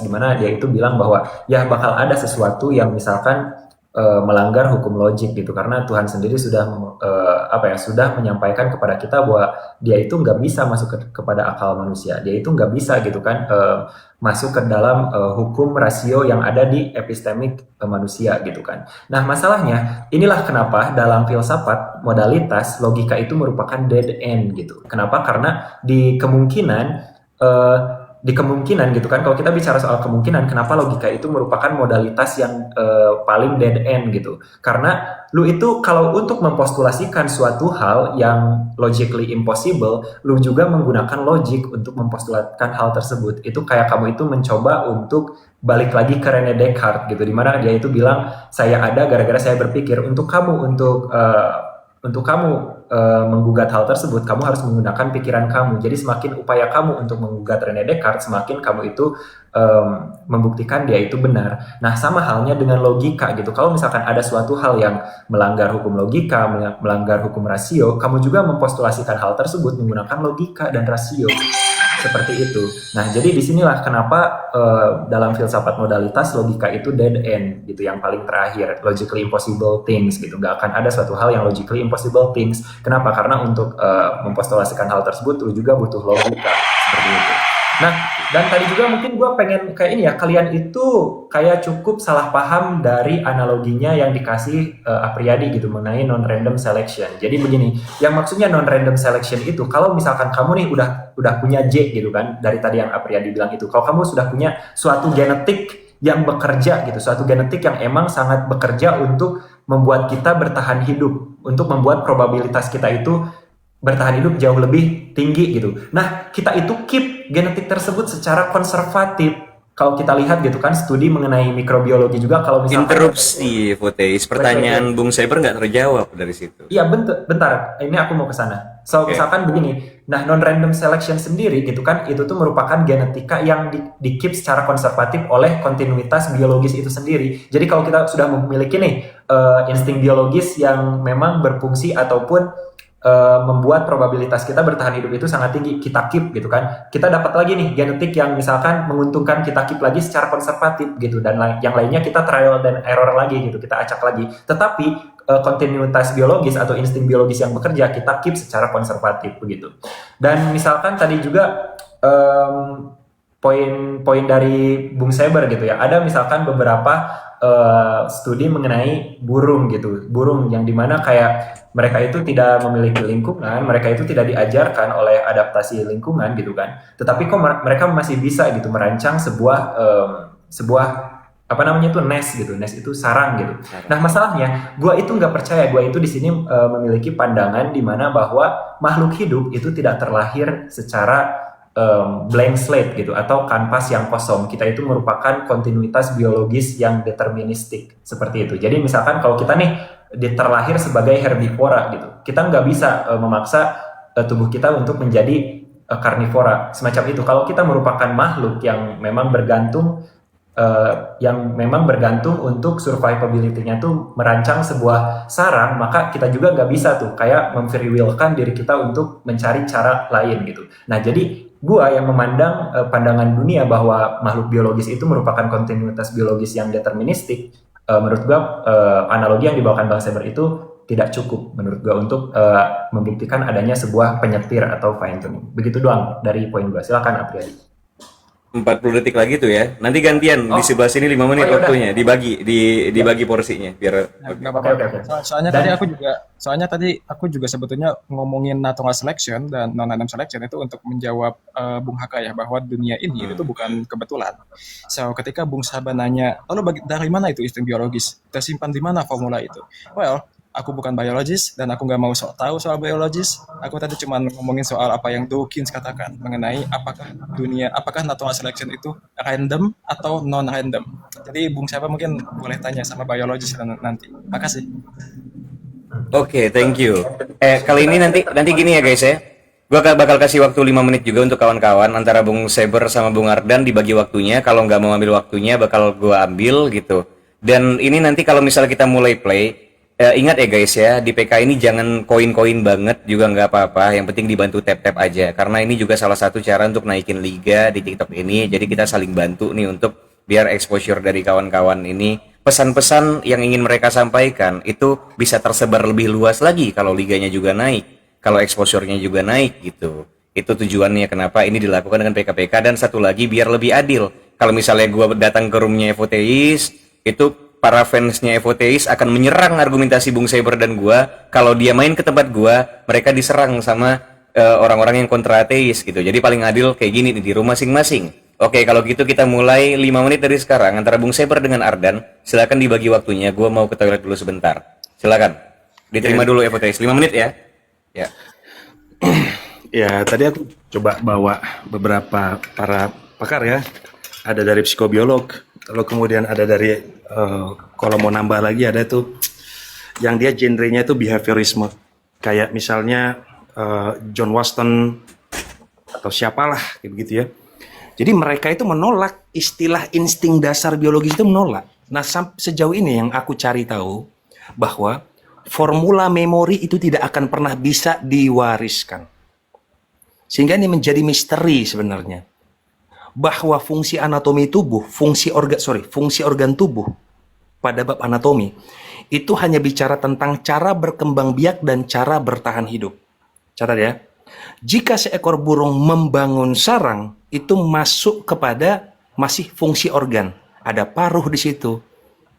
di mana dia itu bilang bahwa ya bakal ada sesuatu yang misalkan melanggar hukum logik gitu karena Tuhan sendiri sudah sudah menyampaikan kepada kita bahwa dia itu nggak bisa masuk kepada akal manusia, dia itu nggak bisa gitu kan masuk ke dalam hukum rasio yang ada di epistemik manusia gitu kan. Nah masalahnya inilah kenapa dalam filsafat modalitas logika itu merupakan dead end gitu. Kenapa? Karena eh, di kemungkinan gitu kan, kalau kita bicara soal kemungkinan, kenapa logika itu merupakan modalitas yang paling dead end gitu, karena lu itu kalau untuk mempostulasikan suatu hal yang logically impossible, lu juga menggunakan logik untuk mempostulatkan hal tersebut. Itu kayak kamu itu mencoba untuk balik lagi ke Rene Descartes gitu, dimana dia itu bilang saya ada gara-gara saya berpikir. Untuk kamu menggugat hal tersebut, kamu harus menggunakan pikiran kamu. Jadi semakin upaya kamu untuk menggugat Rene Descartes, semakin kamu itu membuktikan dia itu benar. Nah, sama halnya dengan logika gitu. Kalau misalkan ada suatu hal yang melanggar hukum logika, melanggar hukum rasio, kamu juga mempostulasikan hal tersebut menggunakan logika dan rasio. Seperti itu. Nah, jadi disinilah kenapa dalam filsafat modalitas logika itu dead end gitu, yang paling terakhir, logically impossible things gitu. Nggak akan ada suatu hal yang logically impossible things. Kenapa? Karena untuk mempostulasikan hal tersebut, lu juga butuh logika seperti itu. Nah, dan tadi juga mungkin gue pengen kayak ini ya, kalian itu kayak cukup salah paham dari analoginya yang dikasih Apriyadi gitu mengenai non-random selection. Jadi begini, yang maksudnya non-random selection itu, kalau misalkan kamu nih udah punya J gitu kan, dari tadi yang Apriyadi bilang itu, kalau kamu sudah punya suatu genetik yang bekerja gitu, suatu genetik yang emang sangat bekerja untuk membuat kita bertahan hidup, untuk membuat probabilitas kita itu bertahan hidup jauh lebih tinggi gitu. Nah, kita itu keep genetik tersebut secara konservatif. Kalau kita lihat gitu kan, studi mengenai mikrobiologi juga, kalau misalkan Interupsi, Foteis. Pertanyaan Bung Cyber nggak terjawab dari situ. iya, bentar. Ini aku mau ke sana. So, Oke. misalkan begini. Nah, non-random selection sendiri gitu kan, itu tuh merupakan genetika yang di-keep secara konservatif oleh kontinuitas biologis itu sendiri. Jadi kalau kita sudah memiliki nih insting biologis yang memang berfungsi ataupun membuat probabilitas kita bertahan hidup itu sangat tinggi, kita keep gitu kan. Kita dapat lagi nih genetik yang misalkan menguntungkan, kita keep lagi secara konservatif gitu, dan yang lainnya kita trial dan error lagi gitu, kita acak lagi. Tetapi kontinuitas biologis atau insting biologis yang bekerja kita keep secara konservatif begitu. Dan misalkan tadi juga poin-poin dari Bung Seber gitu ya, ada misalkan beberapa studi mengenai burung gitu, burung yang dimana kayak mereka itu tidak memiliki lingkungan, mereka itu tidak diajarkan oleh adaptasi lingkungan gitu kan, tetapi kok mereka masih bisa gitu merancang sebuah apa namanya itu nest gitu, nest itu sarang gitu. Nah masalahnya, gue itu nggak percaya, gue itu di sini memiliki pandangan di mana bahwa makhluk hidup itu tidak terlahir secara blank slate gitu atau kanvas yang kosong. Kita itu merupakan kontinuitas biologis yang deterministik seperti itu. Jadi misalkan kalau kita nih terlahir sebagai herbivora gitu, kita nggak bisa memaksa tubuh kita untuk menjadi karnivora semacam itu. Kalau kita merupakan makhluk yang memang bergantung untuk survivability-nya tuh merancang sebuah sarang, maka kita juga nggak bisa tuh kayak memfree will-kan diri kita untuk mencari cara lain gitu. Nah jadi gua yang memandang pandangan dunia bahwa makhluk biologis itu merupakan kontinuitas biologis yang deterministik, menurut gua analogi yang dibawakan Bang Seber itu tidak cukup menurut gua untuk membuktikan adanya sebuah penyetir atau fine tuning. Begitu doang dari poin gua. Silakan Apriyadi. 40 detik lagi tuh ya. Nanti gantian di sebelah sini 5 menit Oh, ya udah. waktunya, dibagi porsinya biar Nggak Oke, apa-apa. oke. Soalnya tadi aku juga sebetulnya ngomongin natural selection dan non-random selection itu untuk menjawab Bung Haka ya, bahwa dunia ini itu bukan kebetulan. So ketika Bung Saba nanya, lalu dari mana itu insting biologis? Tersimpan di mana formula itu? Well, aku bukan biologis dan aku nggak mau tahu soal biologis. Aku tadi cuma ngomongin soal apa yang Dawkins katakan mengenai apakah natural selection itu random atau non random. Jadi Bung Saba mungkin boleh tanya sama biologis nanti. Makasih. Oke, thank you. Kali ini nanti gini ya guys ya. Gua bakal kasih waktu 5 menit juga untuk kawan-kawan antara Bung Seber sama Bung Ardan dibagi waktunya. Kalau nggak mau ambil waktunya bakal gua ambil gitu. Dan ini nanti kalau misalnya kita mulai play, Ingat ya guys ya, di PK ini jangan koin-koin banget juga nggak apa-apa. Yang penting dibantu tap-tap aja. Karena ini juga salah satu cara untuk naikin liga di TikTok ini. Jadi kita saling bantu nih untuk biar exposure dari kawan-kawan ini, pesan-pesan yang ingin mereka sampaikan itu bisa tersebar lebih luas lagi kalau liganya juga naik, kalau exposure-nya juga naik gitu. Itu tujuannya kenapa ini dilakukan dengan PKPK. Dan satu lagi biar lebih adil. Kalau misalnya gua datang ke roomnya Evoteis, itu para fansnya Evoteis akan menyerang argumentasi Bung Saber dan gua. Kalau dia main ke tempat gua, mereka diserang sama orang-orang yang kontra ateis gitu. Jadi paling adil kayak gini nih di rumah masing-masing. Oke, kalau gitu kita mulai 5 menit dari sekarang antara Bung Saber dengan Ardan. Silakan dibagi waktunya. Gua mau ke toilet dulu sebentar. Silakan. Diterima dulu Evoteis. 5 menit ya. Ya. Ya, tadi aku coba bawa beberapa para pakar ya. Ada dari psikobiolog, lalu kemudian ada dari kalau mau nambah lagi ada tuh yang dia genrenya itu behaviorisme. Kayak misalnya John Waston atau siapalah kayak begitu ya. Jadi mereka itu menolak istilah insting dasar biologis itu menolak. Nah, sejauh ini yang aku cari tahu bahwa formula memori itu tidak akan pernah bisa diwariskan. Sehingga ini menjadi misteri sebenarnya. Bahwa fungsi anatomi tubuh, fungsi organ tubuh pada bab anatomi itu hanya bicara tentang cara berkembang biak dan cara bertahan hidup. Catat ya. Jika seekor burung membangun sarang, itu masuk kepada masih fungsi organ. Ada paruh di situ,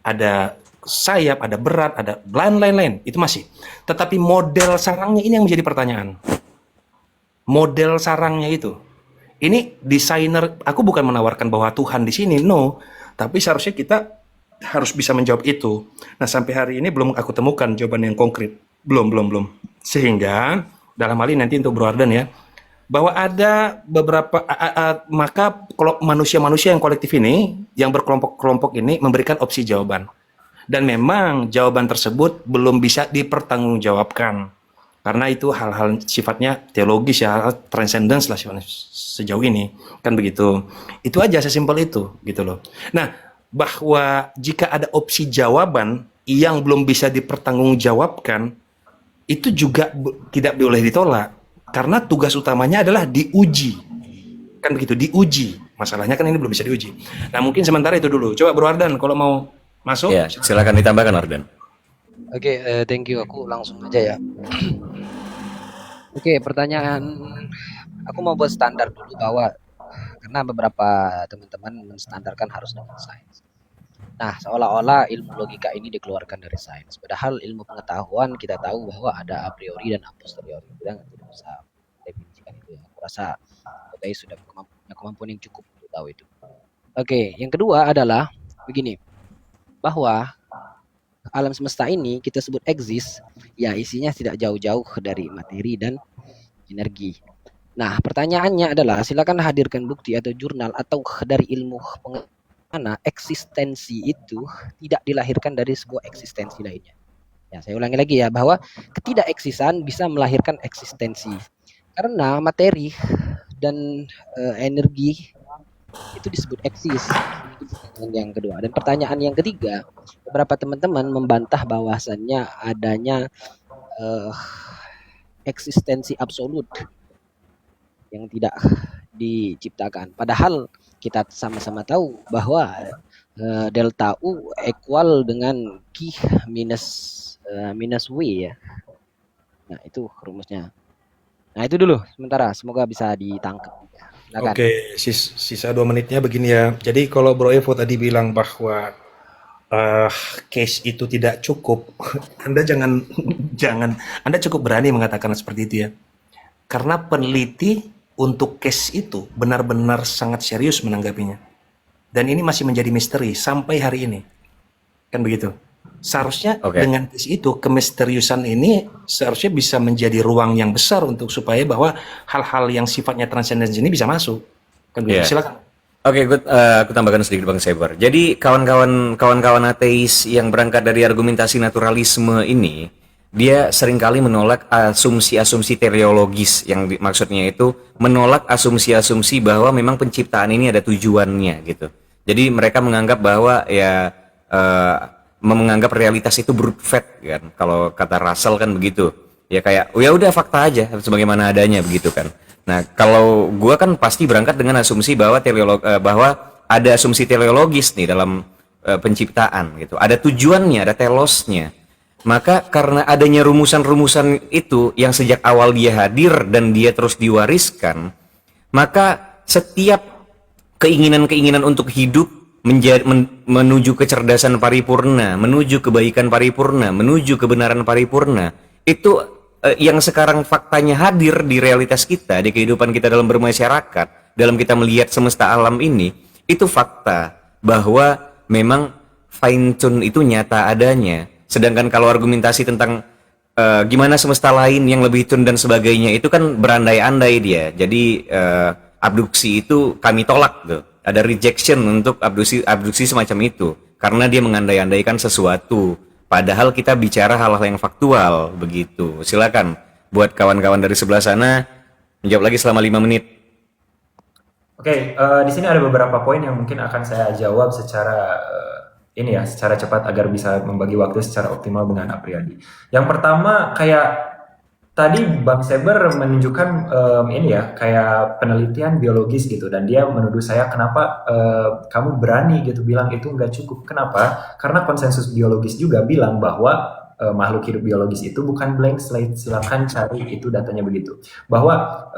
ada sayap, ada berat, ada lain-lain, itu masih. Tetapi model sarangnya ini yang menjadi pertanyaan. Model sarangnya itu. Ini desainer, aku bukan menawarkan bahwa Tuhan di sini, no. Tapi seharusnya kita harus bisa menjawab itu. Nah, sampai hari ini belum aku temukan jawaban yang konkret. Belum. Sehingga, dalam hal ini nanti untuk Bro Ardan ya, bahwa ada beberapa, maka manusia-manusia yang kolektif ini, yang berkelompok-kelompok ini, memberikan opsi jawaban. Dan memang jawaban tersebut belum bisa dipertanggungjawabkan. Karena itu hal-hal sifatnya teologis ya, transcendence lah sifatnya sejauh ini, kan begitu. Itu aja sesimpel itu, gitu loh. Nah, bahwa jika ada opsi jawaban yang belum bisa dipertanggungjawabkan, itu juga tidak boleh ditolak. Karena tugas utamanya adalah diuji. Kan begitu, diuji. Masalahnya kan ini belum bisa diuji. Nah, mungkin sementara itu dulu. Coba Bro Ardan, kalau mau masuk. Ya, silakan ditambahkan Ardan. Oke, thank you. Aku langsung aja ya. Oke, pertanyaan aku mau buat standar dulu bahwa karena beberapa teman-teman menstandarkan harus dengan sains. Nah, seolah-olah ilmu logika ini dikeluarkan dari sains. Padahal ilmu pengetahuan kita tahu bahwa ada a priori dan a posteriori. Kita tidak bisa definisikan itu ya. Aku rasa kita sudah punya kemampuan yang cukup untuk tahu itu. Oke, yang kedua adalah begini, bahwa alam semesta ini kita sebut eksis, ya isinya tidak jauh-jauh dari materi dan energi. Nah, pertanyaannya adalah silakan hadirkan bukti atau jurnal atau dari ilmu pengetahuan eksistensi itu tidak dilahirkan dari sebuah eksistensi lainnya. Ya, saya ulangi lagi ya, bahwa ketidakeksisan bisa melahirkan eksistensi. Karena materi dan energi itu disebut eksis. Itu pertanyaan yang kedua. Dan pertanyaan yang ketiga, beberapa teman-teman membantah bahwasannya adanya eksistensi absolut yang tidak diciptakan. Padahal kita sama-sama tahu bahwa delta U equal dengan Q minus W ya. Nah, itu rumusnya. Nah, itu dulu sementara, semoga bisa ditangkap. Silakan. Oke, sisa 2 menitnya begini ya. Jadi kalau Bro Evo tadi bilang bahwa case itu tidak cukup, Anda Anda cukup berani mengatakan seperti itu ya. Karena peneliti untuk case itu benar-benar sangat serius menanggapinya. Dan ini masih menjadi misteri sampai hari ini. Kan begitu. Seharusnya dengan case itu, kemisteriusan ini seharusnya bisa menjadi ruang yang besar untuk supaya bahwa hal-hal yang sifatnya transcendence ini bisa masuk. Kan begitu. Silakan. Oke, aku tambahkan sedikit Bang Saber. Jadi kawan-kawan ateis yang berangkat dari argumentasi naturalisme ini, dia seringkali menolak asumsi-asumsi teleologis, yang maksudnya itu menolak asumsi-asumsi bahwa memang penciptaan ini ada tujuannya gitu. Jadi mereka menganggap bahwa ya menganggap realitas itu brute fact kan. Kalau kata Russell kan begitu. Ya kayak oh ya udah fakta aja sebagaimana adanya begitu kan. Nah, kalau gua kan pasti berangkat dengan asumsi bahwa bahwa ada asumsi teleologis nih dalam penciptaan gitu. Ada tujuannya, ada telosnya. Maka karena adanya rumusan-rumusan itu yang sejak awal dia hadir dan dia terus diwariskan, maka setiap keinginan-keinginan untuk hidup menuju kecerdasan paripurna, menuju kebaikan paripurna, menuju kebenaran paripurna, itu yang sekarang faktanya hadir di realitas kita, di kehidupan kita dalam bermasyarakat, dalam kita melihat semesta alam ini, itu fakta bahwa memang fine tune itu nyata adanya. Sedangkan kalau argumentasi tentang gimana semesta lain yang lebih tune dan sebagainya itu kan berandai-andai dia. Jadi abduksi itu kami tolak tuh. Ada rejection untuk abduksi semacam itu karena dia mengandai-andaikan sesuatu. Padahal kita bicara hal-hal yang faktual begitu. Silakan buat kawan-kawan dari sebelah sana menjawab lagi selama 5 menit. Oke, di sini ada beberapa poin yang mungkin akan saya jawab secara secara cepat agar bisa membagi waktu secara optimal dengan Apriyadi. Yang pertama kayak tadi Bang Seber menunjukkan kayak penelitian biologis gitu dan dia menuduh saya kenapa kamu berani gitu bilang itu nggak cukup. Kenapa? Karena konsensus biologis juga bilang bahwa makhluk hidup biologis itu bukan blank slate. Silakan cari itu datanya begitu. Bahwa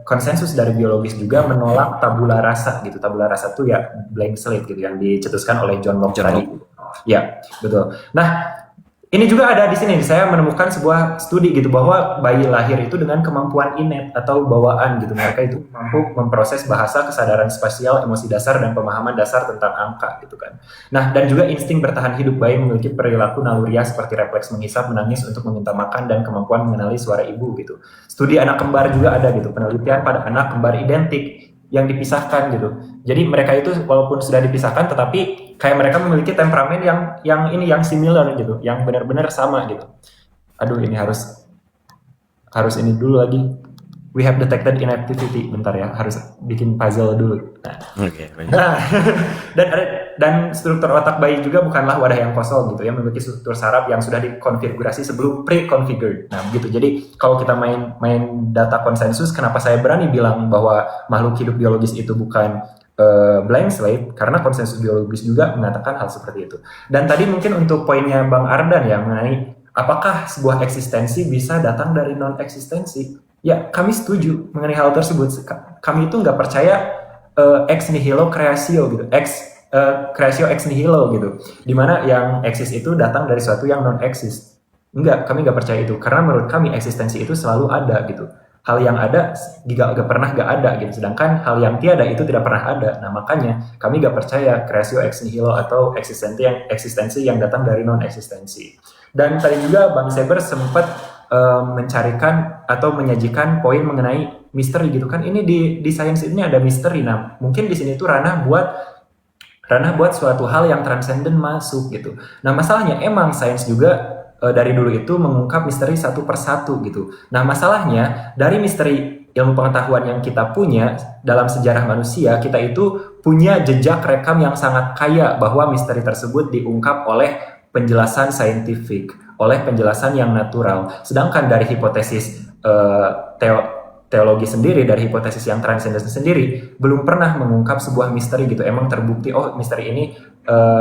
konsensus dari biologis juga menolak tabula rasa gitu. Tabula rasa itu ya blank slate gitu yang dicetuskan oleh John Locke tadi. Ya, betul. Nah, ini juga ada di sini. Saya menemukan sebuah studi gitu bahwa bayi lahir itu dengan kemampuan innate atau bawaan gitu. Mereka itu mampu memproses bahasa, kesadaran spasial, emosi dasar dan pemahaman dasar tentang angka gitu kan. Nah, dan juga insting bertahan hidup bayi memiliki perilaku naluriah seperti refleks menghisap, menangis untuk meminta makan dan kemampuan mengenali suara ibu gitu. Studi anak kembar juga ada gitu. Penelitian pada anak kembar identik yang dipisahkan gitu. Jadi mereka itu walaupun sudah dipisahkan tetapi kayak mereka memiliki temperamen yang similar gitu, yang benar-benar sama gitu. Aduh, ini harus ini dulu lagi. We have detected inactivity. Bentar ya, harus bikin puzzle dulu. Nah, dan struktur otak bayi juga bukanlah wadah yang kosong gitu ya, memiliki struktur saraf yang sudah dikonfigurasi sebelum pre-configured. Nah, begitu. Jadi kalau kita main data konsensus, kenapa saya berani bilang bahwa makhluk hidup biologis itu bukan blank slate, karena konsensus biologis juga mengatakan hal seperti itu. Dan tadi mungkin untuk poinnya Bang Ardan ya mengenai apakah sebuah eksistensi bisa datang dari non-eksistensi. Ya, kami setuju mengenai hal tersebut. Kami itu nggak percaya ex nihilo creatio gitu, creatio ex nihilo gitu, dimana yang eksis itu datang dari sesuatu yang non-eksis. Enggak, kami nggak percaya itu, karena menurut kami eksistensi itu selalu ada gitu. Hal yang ada gak pernah gak ada gitu, sedangkan hal yang tiada itu tidak pernah ada. Nah, makanya kami gak percaya creatio ex nihilo atau eksistensi yang datang dari non-eksistensi. Dan tadi juga Bang Seber sempat mencarikan atau menyajikan poin mengenai misteri gitu kan. Ini di sains ini ada misteri. Nah, mungkin di sini tuh ranah buat suatu hal yang transenden masuk gitu. Nah, masalahnya emang sains juga dari dulu itu mengungkap misteri satu persatu gitu. Nah, masalahnya dari misteri ilmu pengetahuan yang kita punya dalam sejarah manusia, kita itu punya jejak rekam yang sangat kaya bahwa misteri tersebut diungkap oleh penjelasan saintifik, oleh penjelasan yang natural. Sedangkan dari hipotesis teologi sendiri, dari hipotesis yang transenden sendiri, belum pernah mengungkap sebuah misteri gitu. Emang terbukti, oh misteri ini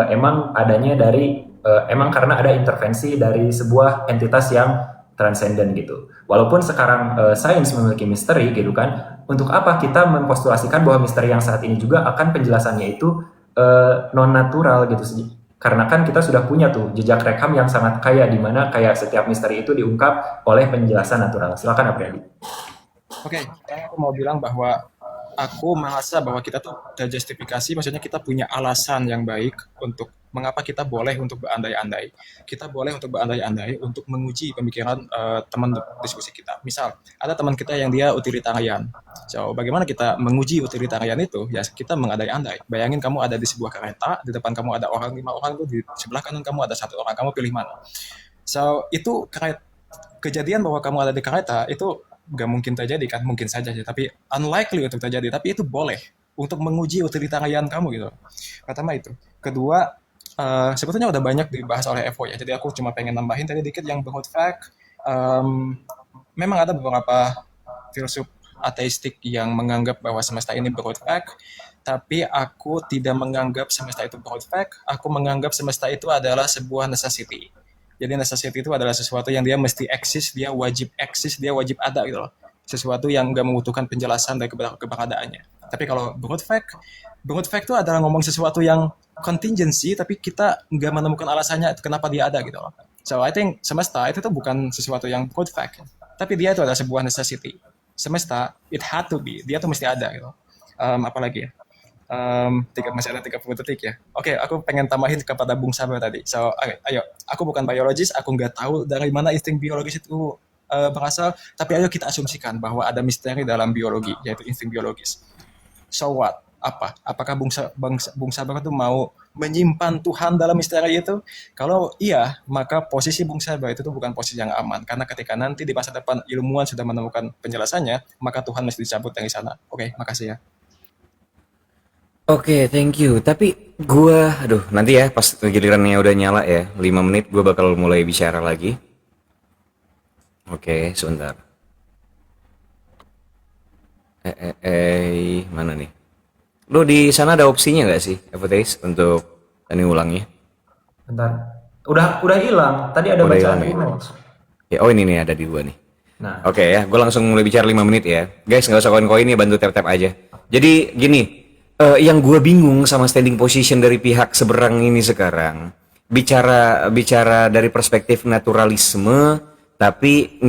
emang adanya dari emang karena ada intervensi dari sebuah entitas yang transenden gitu. Walaupun sekarang sains memiliki misteri gitu kan, untuk apa kita mempostulasikan bahwa misteri yang saat ini juga akan penjelasannya itu non-natural gitu. Karena kan kita sudah punya tuh jejak rekam yang sangat kaya, di mana kayak setiap misteri itu diungkap oleh penjelasan natural. Silakan Apriyadi. Oke, aku mau bilang bahwa aku merasa bahwa kita tuh terjustifikasi, maksudnya kita punya alasan yang baik untuk mengapa kita boleh untuk berandai-andai. Kita boleh untuk berandai-andai untuk menguji pemikiran teman diskusi kita. Misal, ada teman kita yang dia utilitarian. So, bagaimana kita menguji utilitarian itu? Ya, kita mengandai-andai. Bayangin kamu ada di sebuah kereta, di depan kamu ada orang 5 orang, di sebelah kanan kamu ada 1 orang, kamu pilih mana? So, itu kejadian bahwa kamu ada di kereta, itu gak mungkin terjadi kan, mungkin saja, tapi unlikely untuk terjadi, tapi itu boleh untuk menguji utilitarian kamu gitu. Pertama itu. Kedua, sebetulnya udah banyak dibahas oleh Evo ya. Jadi aku cuma pengen nambahin tadi dikit yang behold fact. Memang ada beberapa filsuf ateistik yang menganggap bahwa semesta ini behold fact, tapi aku tidak menganggap semesta itu behold fact. Aku menganggap semesta itu adalah sebuah necessity. Jadi necessity itu adalah sesuatu yang dia mesti eksis, dia wajib ada gitu loh. Sesuatu yang nggak membutuhkan penjelasan dari keberadaannya. Tapi kalau behold fact itu adalah ngomong sesuatu yang contingency, tapi kita nggak menemukan alasannya kenapa dia ada gitu loh. So I think semesta itu tuh bukan sesuatu yang behold fact, tapi dia itu adalah sebuah necessity. Semesta, it had to be, dia tuh mesti ada gitu. Apalagi ya? Masih ada 30 detik ya. Oke, aku pengen tambahin kepada Bung Sabar tadi. So, ayo, aku bukan biologis, aku nggak tahu dari mana insting biologis itu berasal, tapi ayo kita asumsikan bahwa ada misteri dalam biologi, yaitu insting biologis. So what? Apakah Bung Sabar itu mau menyimpan Tuhan dalam misteri itu? Kalau iya, maka posisi Bung Sabar itu tuh bukan posisi yang aman. Karena ketika nanti di masa depan ilmuwan sudah menemukan penjelasannya, maka Tuhan mesti dicabut dari sana. Oke, makasih ya. Oke, thank you. Tapi nanti ya pas gilirannya udah nyala ya, 5 menit gue bakal mulai bicara lagi. Oke, sebentar. Mana nih? Lo di sana ada opsinya nggak sih, Evoteis, untuk ini ulangnya? Bentar. Udah hilang. Tadi ada Udah bacaan hilang ya? image. Ya, oh ini nih ada di 2 nih. Nah, Oke ya, gue langsung mulai bicara 5 menit ya. Guys, nggak usah koin-koin ya, bantu tap-tap aja. Jadi gini, yang gue bingung sama standing position dari pihak seberang ini sekarang, bicara dari perspektif naturalisme, tapi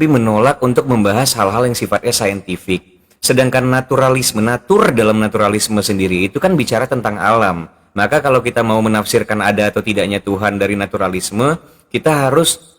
menolak untuk membahas hal-hal yang sifatnya saintifik. Sedangkan natur dalam naturalisme sendiri itu kan bicara tentang alam. Maka kalau kita mau menafsirkan ada atau tidaknya Tuhan dari naturalisme, kita harus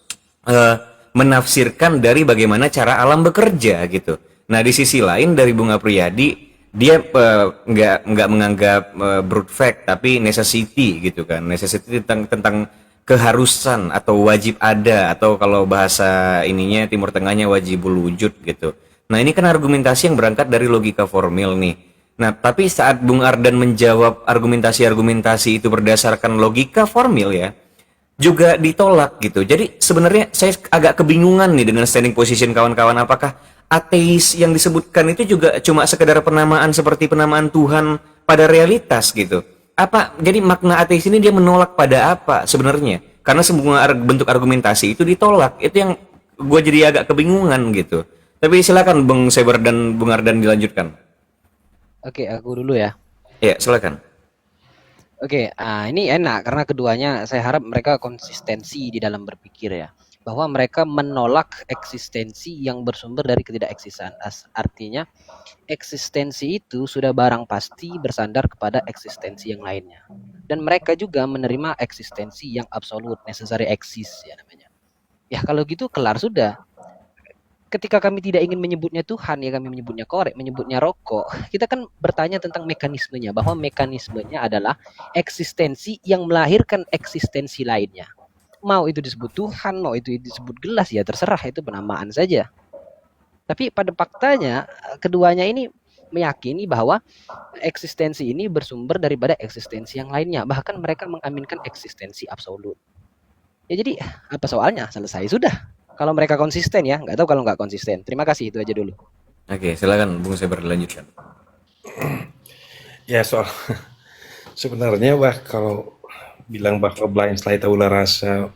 menafsirkan dari bagaimana cara alam bekerja gitu. Nah di sisi lain dari Bung Apriyadi, dia nggak menganggap brute fact tapi necessity gitu kan. Necessity tentang keharusan atau wajib ada, atau kalau bahasa ininya Timur Tengahnya wajibul wujud gitu. Nah ini kan argumentasi yang berangkat dari logika formil nih. Nah tapi saat Bung Ardan menjawab argumentasi-argumentasi itu berdasarkan logika formil ya, juga ditolak gitu. Jadi sebenarnya saya agak kebingungan nih dengan standing position kawan-kawan. Apakah ateis yang disebutkan itu juga cuma sekedar penamaan seperti penamaan Tuhan pada realitas gitu? Jadi makna ateis ini dia menolak pada apa sebenarnya? Karena semua bentuk argumentasi itu ditolak. Itu yang gue jadi agak kebingungan gitu. Tapi silakan Bung Seber dan Bung Ardan dilanjutkan. Oke, aku dulu ya. Ya, silakan. Oke, ini enak karena keduanya saya harap mereka konsistensi di dalam berpikir ya. Bahwa mereka menolak eksistensi yang bersumber dari ketidakeksisan. Artinya eksistensi itu sudah barang pasti bersandar kepada eksistensi yang lainnya. Dan mereka juga menerima eksistensi yang absolut, necessary exist ya namanya. Ya kalau gitu kelar sudah. Ketika kami tidak ingin menyebutnya Tuhan, ya kami menyebutnya korek, menyebutnya rokok. Kita kan bertanya tentang mekanismenya, bahwa mekanismenya adalah eksistensi yang melahirkan eksistensi lainnya. Mau itu disebut Tuhan, mau itu disebut gelas, ya terserah, itu penamaan saja. Tapi pada faktanya, keduanya ini meyakini bahwa eksistensi ini bersumber daripada eksistensi yang lainnya. Bahkan mereka mengaminkan eksistensi absolut. Ya jadi, apa soalnya? Selesai sudah. Kalau mereka konsisten ya, nggak tahu kalau nggak konsisten. Terima kasih, itu aja dulu. Oke, silakan Bung Seber dilanjutkan. Ya sebenarnya kalau bilang bahwa blind slide taula rasa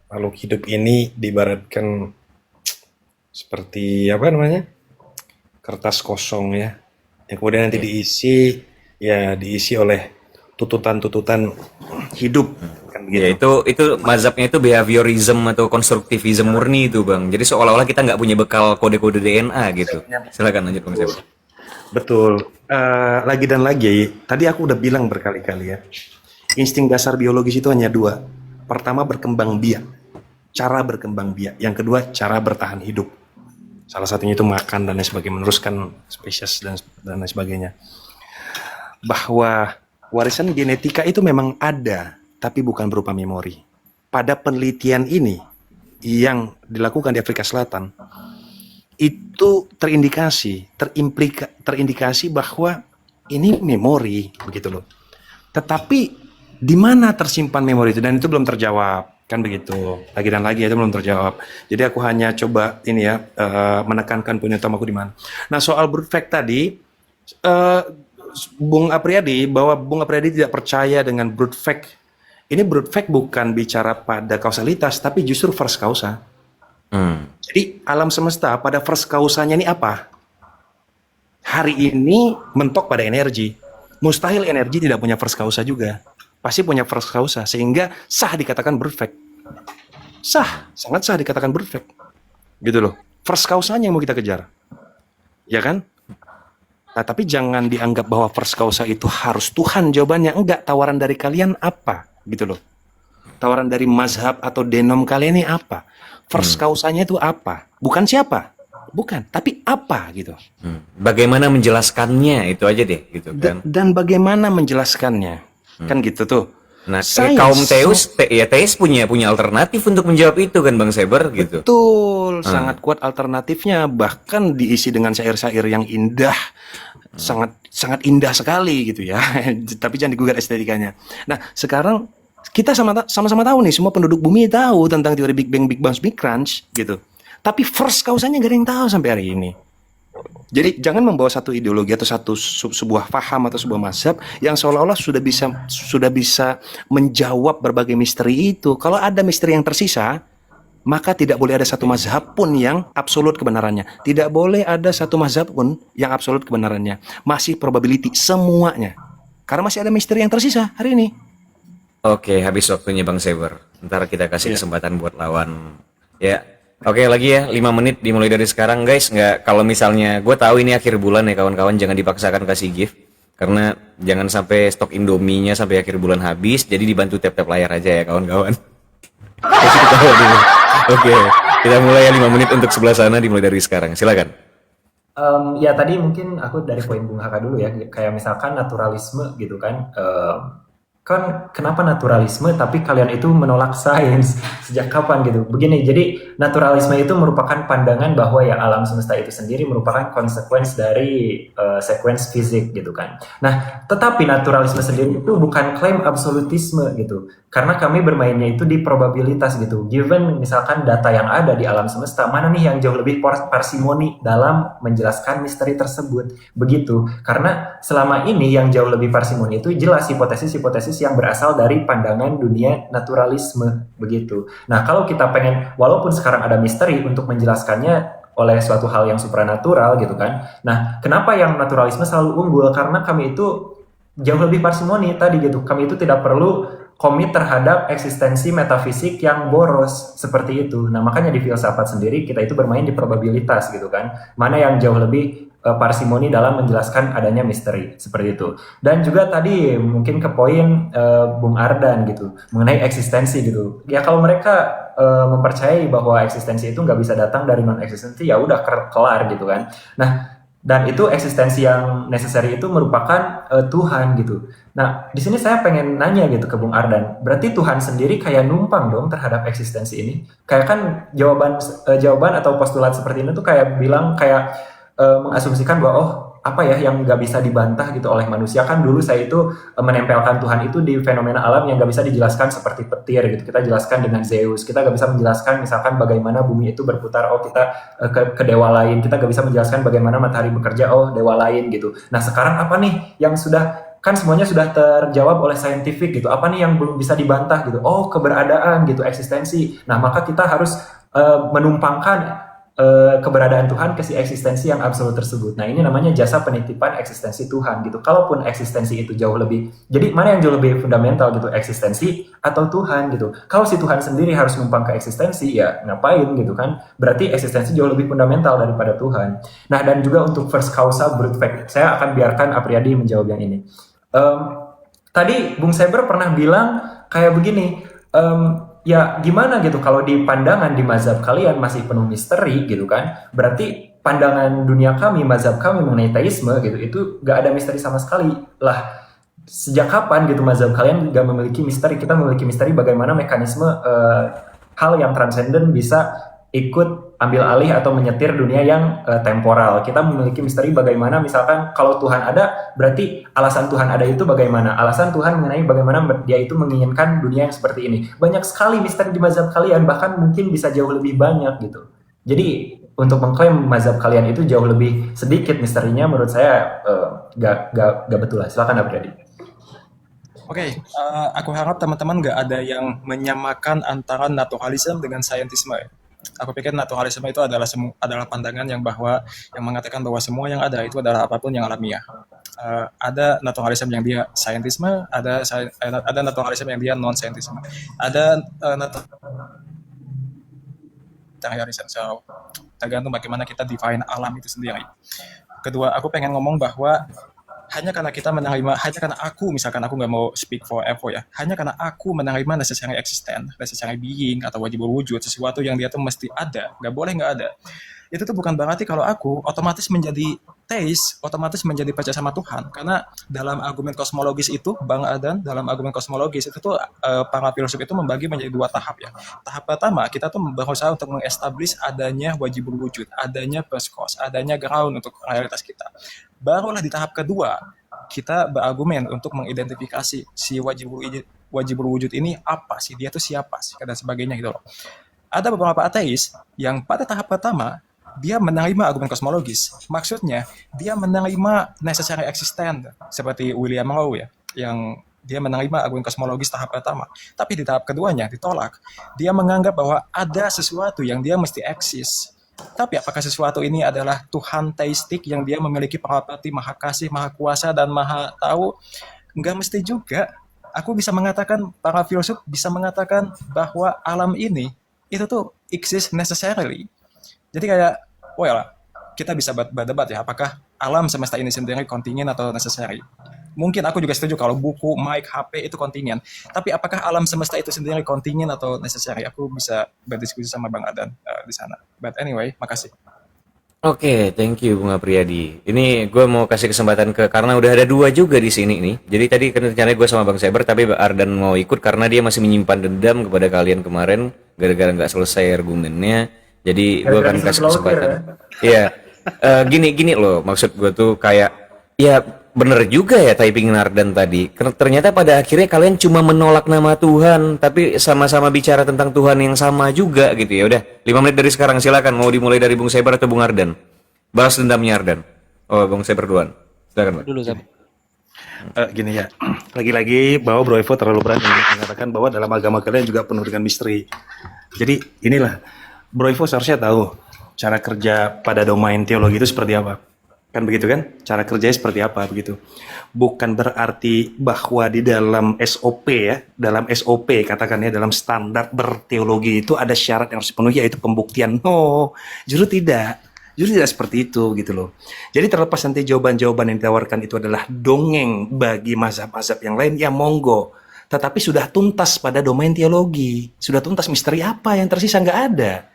makhluk hidup ini diibaratkan seperti apa namanya, kertas kosong ya, yang kemudian nanti diisi oleh tuntutan-tuntutan hidup kan Ya begitu. itu mazhabnya itu behaviorism atau konstruktivisme murni itu Bang. Jadi seolah-olah kita nggak punya bekal kode-kode DNA gitu. Silakan lanjut Bang Seber. Betul. Lagi dan lagi, tadi aku udah bilang berkali-kali ya, insting dasar biologis itu hanya dua. Pertama berkembang biak, cara berkembang biak. Yang kedua cara bertahan hidup. Salah satunya itu makan dan lain sebagainya, meneruskan spesies dan lain sebagainya. Bahwa warisan genetika itu memang ada, tapi bukan berupa memori. Pada penelitian ini yang dilakukan di Afrika Selatan, itu terindikasi bahwa ini memori, begitu loh. Tetapi Di mana tersimpan memori itu? Dan itu belum terjawab, kan begitu. Lagi dan lagi itu belum terjawab. Jadi aku hanya coba ini ya menekankan poin utamaku di mana. Nah, soal brute fact tadi, eh, Bung Apriyadi, bahwa Bung Apriyadi tidak percaya dengan brute fact. Ini brute fact bukan bicara pada kausalitas, tapi justru first causa. Jadi alam semesta pada first causanya ini apa? Hari ini mentok pada energi. Mustahil energi tidak punya first causa juga. Pasti punya first causa, sehingga sah dikatakan brute fact. Sah, sangat sah dikatakan brute fact. Gitu loh. First causanya yang mau kita kejar. Ya kan? Nah, tapi jangan dianggap bahwa first causa itu harus Tuhan jawabannya. Enggak, tawaran dari kalian apa? Gitu loh. Tawaran dari mazhab atau denom kalian ini apa? First causanya itu apa? Bukan siapa? Bukan, tapi apa gitu. Bagaimana menjelaskannya itu aja deh gitu kan. Dan bagaimana menjelaskannya? Kan gitu tuh. Nah, Sains. kaum teis punya alternatif untuk menjawab itu kan Bang Saber gitu. Betul, sangat kuat alternatifnya, bahkan diisi dengan syair-syair yang indah, sangat indah sekali gitu ya. Tapi jangan digugat estetikanya. Nah, sekarang kita sama-sama tahu nih, semua penduduk bumi tahu tentang teori Big Bang, Big Bounce, Big Crunch gitu. Tapi first causanya gak ada yang tahu sampai hari ini. Jadi jangan membawa satu ideologi atau sebuah paham atau sebuah mazhab yang seolah-olah sudah bisa menjawab berbagai misteri itu. Kalau ada misteri yang tersisa, maka tidak boleh ada satu mazhab pun yang absolut kebenarannya. Tidak boleh ada satu mazhab pun yang absolut kebenarannya. Masih probability semuanya. Karena masih ada misteri yang tersisa hari ini. Oke, habis waktunya Bang Saber. Ntar kita kasih kesempatan buat lawan. Ya. Oke, lagi ya 5 menit dimulai dari sekarang guys. Nggak, kalau misalnya gue tahu ini akhir bulan ya kawan-kawan, jangan dipaksakan kasih gift karena jangan sampai stok Indomie-nya sampai akhir bulan habis. Jadi dibantu tap-tap layar aja ya kawan-kawan. Kasih ketawa dulu. Oke, kita mulai ya 5 menit untuk sebelah sana dimulai dari sekarang. Silakan. Ya tadi mungkin aku dari poin Bung Haka dulu ya, kayak misalkan naturalisme gitu kan. Kan kenapa naturalisme tapi kalian itu menolak sains sejak kapan gitu? Begini, jadi naturalisme itu merupakan pandangan bahwa ya alam semesta itu sendiri merupakan konsekuensi dari sekuens fisik gitu kan. Nah, tetapi naturalisme sendiri itu bukan klaim absolutisme gitu. Karena kami bermainnya itu di probabilitas gitu. Given misalkan data yang ada di alam semesta, mana nih yang jauh lebih parsimoni dalam menjelaskan misteri tersebut. Begitu. Karena selama ini yang jauh lebih parsimoni itu jelas hipotesis-hipotesis yang berasal dari pandangan dunia naturalisme. Begitu. Nah, kalau kita pengen, walaupun sekarang ada misteri untuk menjelaskannya oleh suatu hal yang supranatural gitu kan. Nah, kenapa yang naturalisme selalu unggul? Karena kami itu jauh lebih parsimoni tadi gitu. Kami itu tidak perlu komit terhadap eksistensi metafisik yang boros seperti itu. Nah, makanya di filsafat sendiri kita itu bermain di probabilitas gitu kan. Mana yang jauh lebih parsimoni dalam menjelaskan adanya misteri seperti itu. Dan juga tadi mungkin ke poin Bung Ardan gitu mengenai eksistensi gitu. Ya kalau mereka mempercayai bahwa eksistensi itu nggak bisa datang dari non eksistensi, ya udah kelar gitu kan. Nah, dan itu eksistensi yang necessary itu merupakan Tuhan gitu. Nah, di sini saya pengen nanya gitu ke Bung Ardan. Berarti Tuhan sendiri kayak numpang dong terhadap eksistensi ini. Kayak kan jawaban atau postulat seperti ini tuh kayak bilang kayak mengasumsikan bahwa apa ya yang nggak bisa dibantah gitu oleh manusia. Kan dulu saya itu menempelkan Tuhan itu di fenomena alam yang nggak bisa dijelaskan seperti petir gitu. Kita jelaskan dengan Zeus. Kita nggak bisa menjelaskan misalkan bagaimana bumi itu berputar. Oh, kita ke dewa lain. Kita nggak bisa menjelaskan bagaimana matahari bekerja. Oh, dewa lain gitu. Nah, sekarang apa nih yang sudah, kan semuanya sudah terjawab oleh saintifik gitu. Apa nih yang belum bisa dibantah gitu? Oh, keberadaan gitu, eksistensi. Nah, maka kita harus menumpangkan keberadaan Tuhan ke si eksistensi yang absolut tersebut. Nah, ini namanya jasa penitipan eksistensi Tuhan gitu. Kalaupun eksistensi itu jauh lebih, jadi mana yang jauh lebih fundamental gitu, eksistensi atau Tuhan gitu. Kalau si Tuhan sendiri harus numpang ke eksistensi, ya ngapain gitu kan? Berarti eksistensi jauh lebih fundamental daripada Tuhan. Nah, dan juga untuk first causa brute fact, saya akan biarkan Apriyadi menjawab yang ini. Tadi Bung Saber pernah bilang kayak begini, ya gimana gitu kalau di pandangan di mazhab kalian masih penuh misteri gitu kan, berarti pandangan dunia kami, mazhab kami mengenai teisme gitu, itu gak ada misteri sama sekali lah. Sejak kapan gitu mazhab kalian gak memiliki misteri? Kita memiliki misteri bagaimana mekanisme hal yang transenden bisa ikut ambil alih atau menyetir dunia yang temporal. Kita memiliki misteri bagaimana misalkan kalau Tuhan ada, berarti alasan Tuhan ada itu bagaimana? Alasan Tuhan mengenai bagaimana dia itu menginginkan dunia yang seperti ini. Banyak sekali misteri di mazhab kalian, bahkan mungkin bisa jauh lebih banyak gitu. Jadi untuk mengklaim mazhab kalian itu jauh lebih sedikit misterinya, menurut saya gak betul lah. Silakan Apriyadi. Oke, aku harap teman-teman nggak ada yang menyamakan antara naturalisme dengan saintisme. Aku pikir naturalisme itu adalah pandangan yang mengatakan bahwa semua yang ada itu adalah apapun yang alamiah. Ada naturalisme yang dia saintisme, ada naturalisme yang dia non saintisme, ada naturalisme. So, tergantung bagaimana kita define alam itu sendiri. Kedua, aku pengen ngomong bahwa hanya karena aku, misalkan aku nggak mau speak for Evo ya, hanya karena aku menerima necessary existence, necessary being, atau wajib berwujud, sesuatu yang dia tuh mesti ada, nggak boleh nggak ada. Itu tuh bukan berarti kalau aku otomatis menjadi teis, otomatis menjadi percaya sama Tuhan. Karena dalam argumen kosmologis itu, Bang Adan, dalam argumen kosmologis itu tuh para filsuf itu membagi menjadi 2 tahap ya. Tahap pertama, kita tuh berusaha untuk mengestablish adanya wajib berwujud, adanya first cause, adanya ground untuk realitas kita. Barulah di tahap kedua, kita berargumen untuk mengidentifikasi si wajib berwujud ini apa sih, dia tuh siapa sih, dan sebagainya gitu loh. Ada beberapa ateis yang pada tahap pertama, dia menerima argumen kosmologis. Maksudnya, dia menerima necessary existence, seperti William Rowe ya, yang dia menerima argumen kosmologis tahap pertama. Tapi di tahap keduanya, ditolak. Dia menganggap bahwa ada sesuatu yang dia mesti eksis. Tapi apakah sesuatu ini adalah Tuhan teistik yang dia memiliki properti maha kasih, maha kuasa, dan maha tahu? Enggak mesti juga. Aku bisa mengatakan, para filsuf bisa mengatakan bahwa alam ini itu tuh exist necessarily. Jadi kayak, kita bisa berdebat ya, apakah alam semesta ini sendiri kontingen atau necessary. Mungkin aku juga setuju kalau buku, mic, HP itu kontingen. Tapi apakah alam semesta itu sendiri kontingen atau necessary? Aku bisa berdiskusi sama Bang Adan di sana. But anyway, makasih. Oke, thank you Bung Apriyadi. Ini gue mau kasih kesempatan karena udah ada 2 juga di sini nih. Jadi tadi rencananya gue sama Bang Saber, tapi Ardan mau ikut karena dia masih menyimpan dendam kepada kalian kemarin gara-gara nggak selesai argumennya. Jadi gue akan kasih kesempatan. Iya, gini loh, maksud gue tuh kayak ya bener juga ya typing Ardan tadi. Ternyata pada akhirnya kalian cuma menolak nama Tuhan, tapi sama-sama bicara tentang Tuhan yang sama juga gitu ya. Udah, 5 menit dari sekarang silakan. Mau dimulai dari Bung Saber atau Bung Ardan? Balas dendamnya Ardan. Oh, Bung Saber duluan. Silakan, Pak. Dulu Zab. Gini ya, lagi-lagi bahwa Bro Evo terlalu berani mengatakan bahwa dalam agama kalian juga penuh dengan misteri. Jadi inilah, Bro Evo seharusnya tahu cara kerja pada domain teologi itu seperti apa. Kan begitu kan? Cara kerjanya seperti apa begitu. Bukan berarti bahwa di dalam SOP ya, dalam SOP katakan ya, dalam standar berteologi itu ada syarat yang harus dipenuhi, yaitu pembuktian. No, justru tidak. Justru tidak seperti itu gitu loh. Jadi terlepas nanti jawaban-jawaban yang ditawarkan itu adalah dongeng bagi mazhab-mazhab yang lain, ya monggo. Tetapi sudah tuntas pada domain teologi. Sudah tuntas, misteri apa yang tersisa, nggak ada.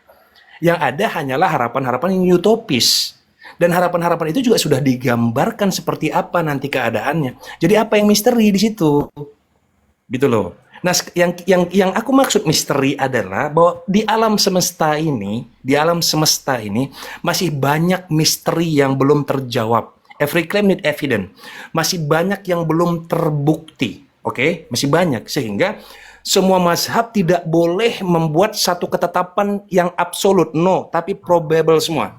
Yang ada hanyalah harapan-harapan yang utopis. Dan harapan-harapan itu juga sudah digambarkan seperti apa nanti keadaannya. Jadi apa yang misteri di situ? Gitu loh. Nah, yang aku maksud misteri adalah bahwa di alam semesta ini masih banyak misteri yang belum terjawab. Every claim need evidence. Masih banyak yang belum terbukti. Oke? Masih banyak, sehingga semua mazhab tidak boleh membuat satu ketetapan yang absolut, no, tapi probable semua.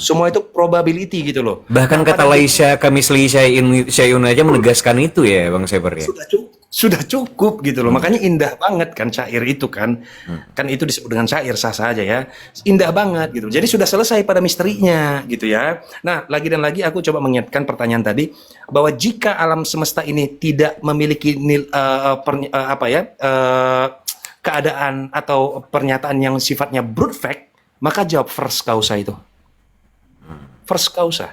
Semua itu probability gitu loh. Bahkan kata Laisya Kamisli Syai'un aja menegaskan itu ya Bang Saber ya. Sudah cukup gitu loh. Makanya indah banget kan syair itu kan. Kan itu disebut dengan syair, sah saja ya. Indah banget gitu. Jadi sudah selesai pada misterinya gitu ya. Nah, lagi dan lagi aku coba mengingatkan pertanyaan tadi bahwa jika alam semesta ini tidak memiliki keadaan atau pernyataan yang sifatnya brute fact, maka jawab first causa itu. First causa.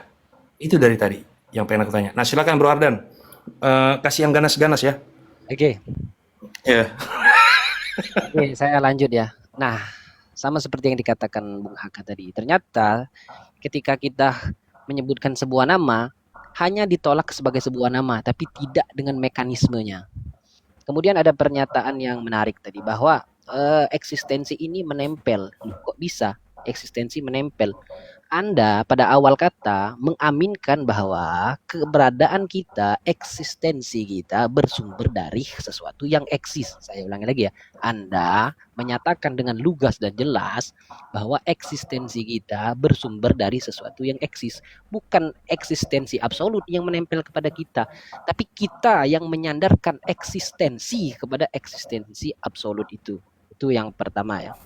Itu dari tadi yang pengen aku tanya. Nah, silakan Bro Ardan. Kasih yang ganas-ganas ya. Oke. Ya. Oke, saya lanjut ya. Nah, sama seperti yang dikatakan Bung Haka tadi. Ternyata ketika kita menyebutkan sebuah nama, hanya ditolak sebagai sebuah nama, tapi tidak dengan mekanismenya. Kemudian ada pernyataan yang menarik tadi, bahwa eksistensi ini menempel. Loh, kok bisa? eksistensi menempel. Anda pada awal kata mengaminkan bahwa keberadaan kita, eksistensi kita bersumber dari sesuatu yang eksis. Saya ulangi lagi ya. Anda menyatakan dengan lugas dan jelas bahwa eksistensi kita bersumber dari sesuatu yang eksis. Bukan eksistensi absolut yang menempel kepada kita, tapi kita yang menyandarkan eksistensi kepada eksistensi absolut itu. Itu yang pertama ya.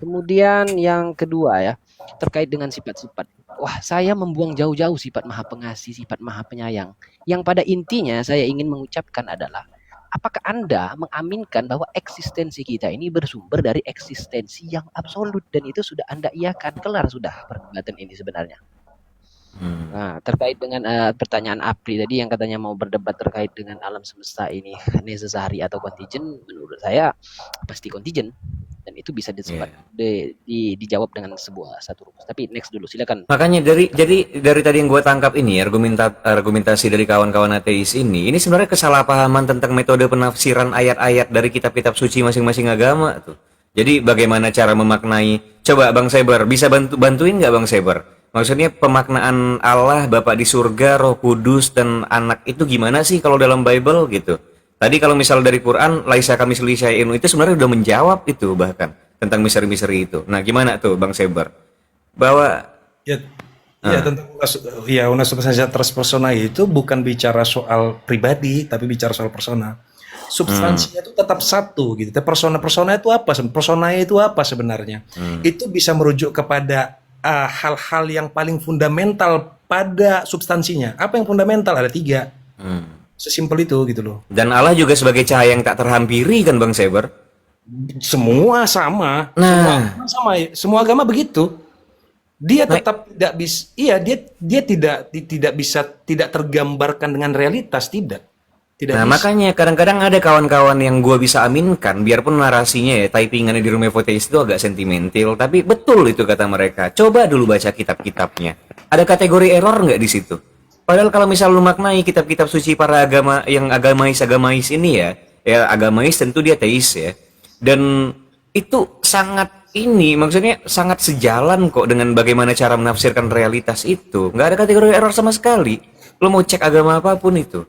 Kemudian yang kedua ya, terkait dengan sifat-sifat. Wah, saya membuang jauh-jauh sifat maha pengasih, sifat maha penyayang. Yang pada intinya saya ingin mengucapkan adalah, apakah Anda mengaminkan bahwa eksistensi kita ini bersumber dari eksistensi yang absolut, dan itu sudah Anda iakan, kelar sudah perdebatan ini sebenarnya. Nah, terkait dengan pertanyaan Apri tadi yang katanya mau berdebat terkait dengan alam semesta ini necessary atau contingent, menurut saya pasti contingent, dan itu bisa dijawab dengan satu rumus. Tapi next dulu, silakan. Makanya dari tadi yang gue tangkap ini argumentasi dari kawan-kawan ateis ini sebenarnya kesalahpahaman tentang metode penafsiran ayat-ayat dari kitab-kitab suci masing-masing agama tuh. Jadi bagaimana cara memaknai? Coba Bang Seber bisa bantuin nggak Bang Seber? Maksudnya pemaknaan Allah, Bapa di surga, Roh Kudus, dan Anak itu gimana sih kalau dalam Bible gitu? Tadi kalau misal dari Quran, laisa kamitslihi syai'un, itu sebenarnya udah menjawab itu bahkan tentang misteri-misteri itu. Nah, gimana tuh Bang Seber? Bahwa Ya, tentang unas substansia transpersonal itu bukan bicara soal pribadi, tapi bicara soal persona. Substansinya itu tetap satu gitu. Persona itu apa? Persona itu apa sebenarnya? Itu bisa merujuk kepada hal-hal yang paling fundamental pada substansinya. Apa yang fundamental? Ada 3. Sesimpel itu gitu loh. dan Allah juga sebagai cahaya yang tak terhampiri kan Bang Seber? Semua sama. Nah. Semua agama begitu. Dia tetap tidak bisa, dia tidak bisa tidak tergambarkan dengan realitas, tidak Nah, bisa. makanya kadang-kadang ada kawan-kawan yang gua bisa aminkan, biarpun narasinya ya, typingannya di Room Evoteis itu agak sentimental, tapi betul itu kata mereka. Coba dulu baca kitab-kitabnya. Ada kategori error nggak di situ? Padahal kalau misal lu maknai kitab-kitab suci para agama yang agamais ini ya agamais tentu dia teis ya. Dan itu maksudnya sangat sejalan kok dengan bagaimana cara menafsirkan realitas itu. Nggak ada kategori error sama sekali. Lu mau cek agama apapun itu.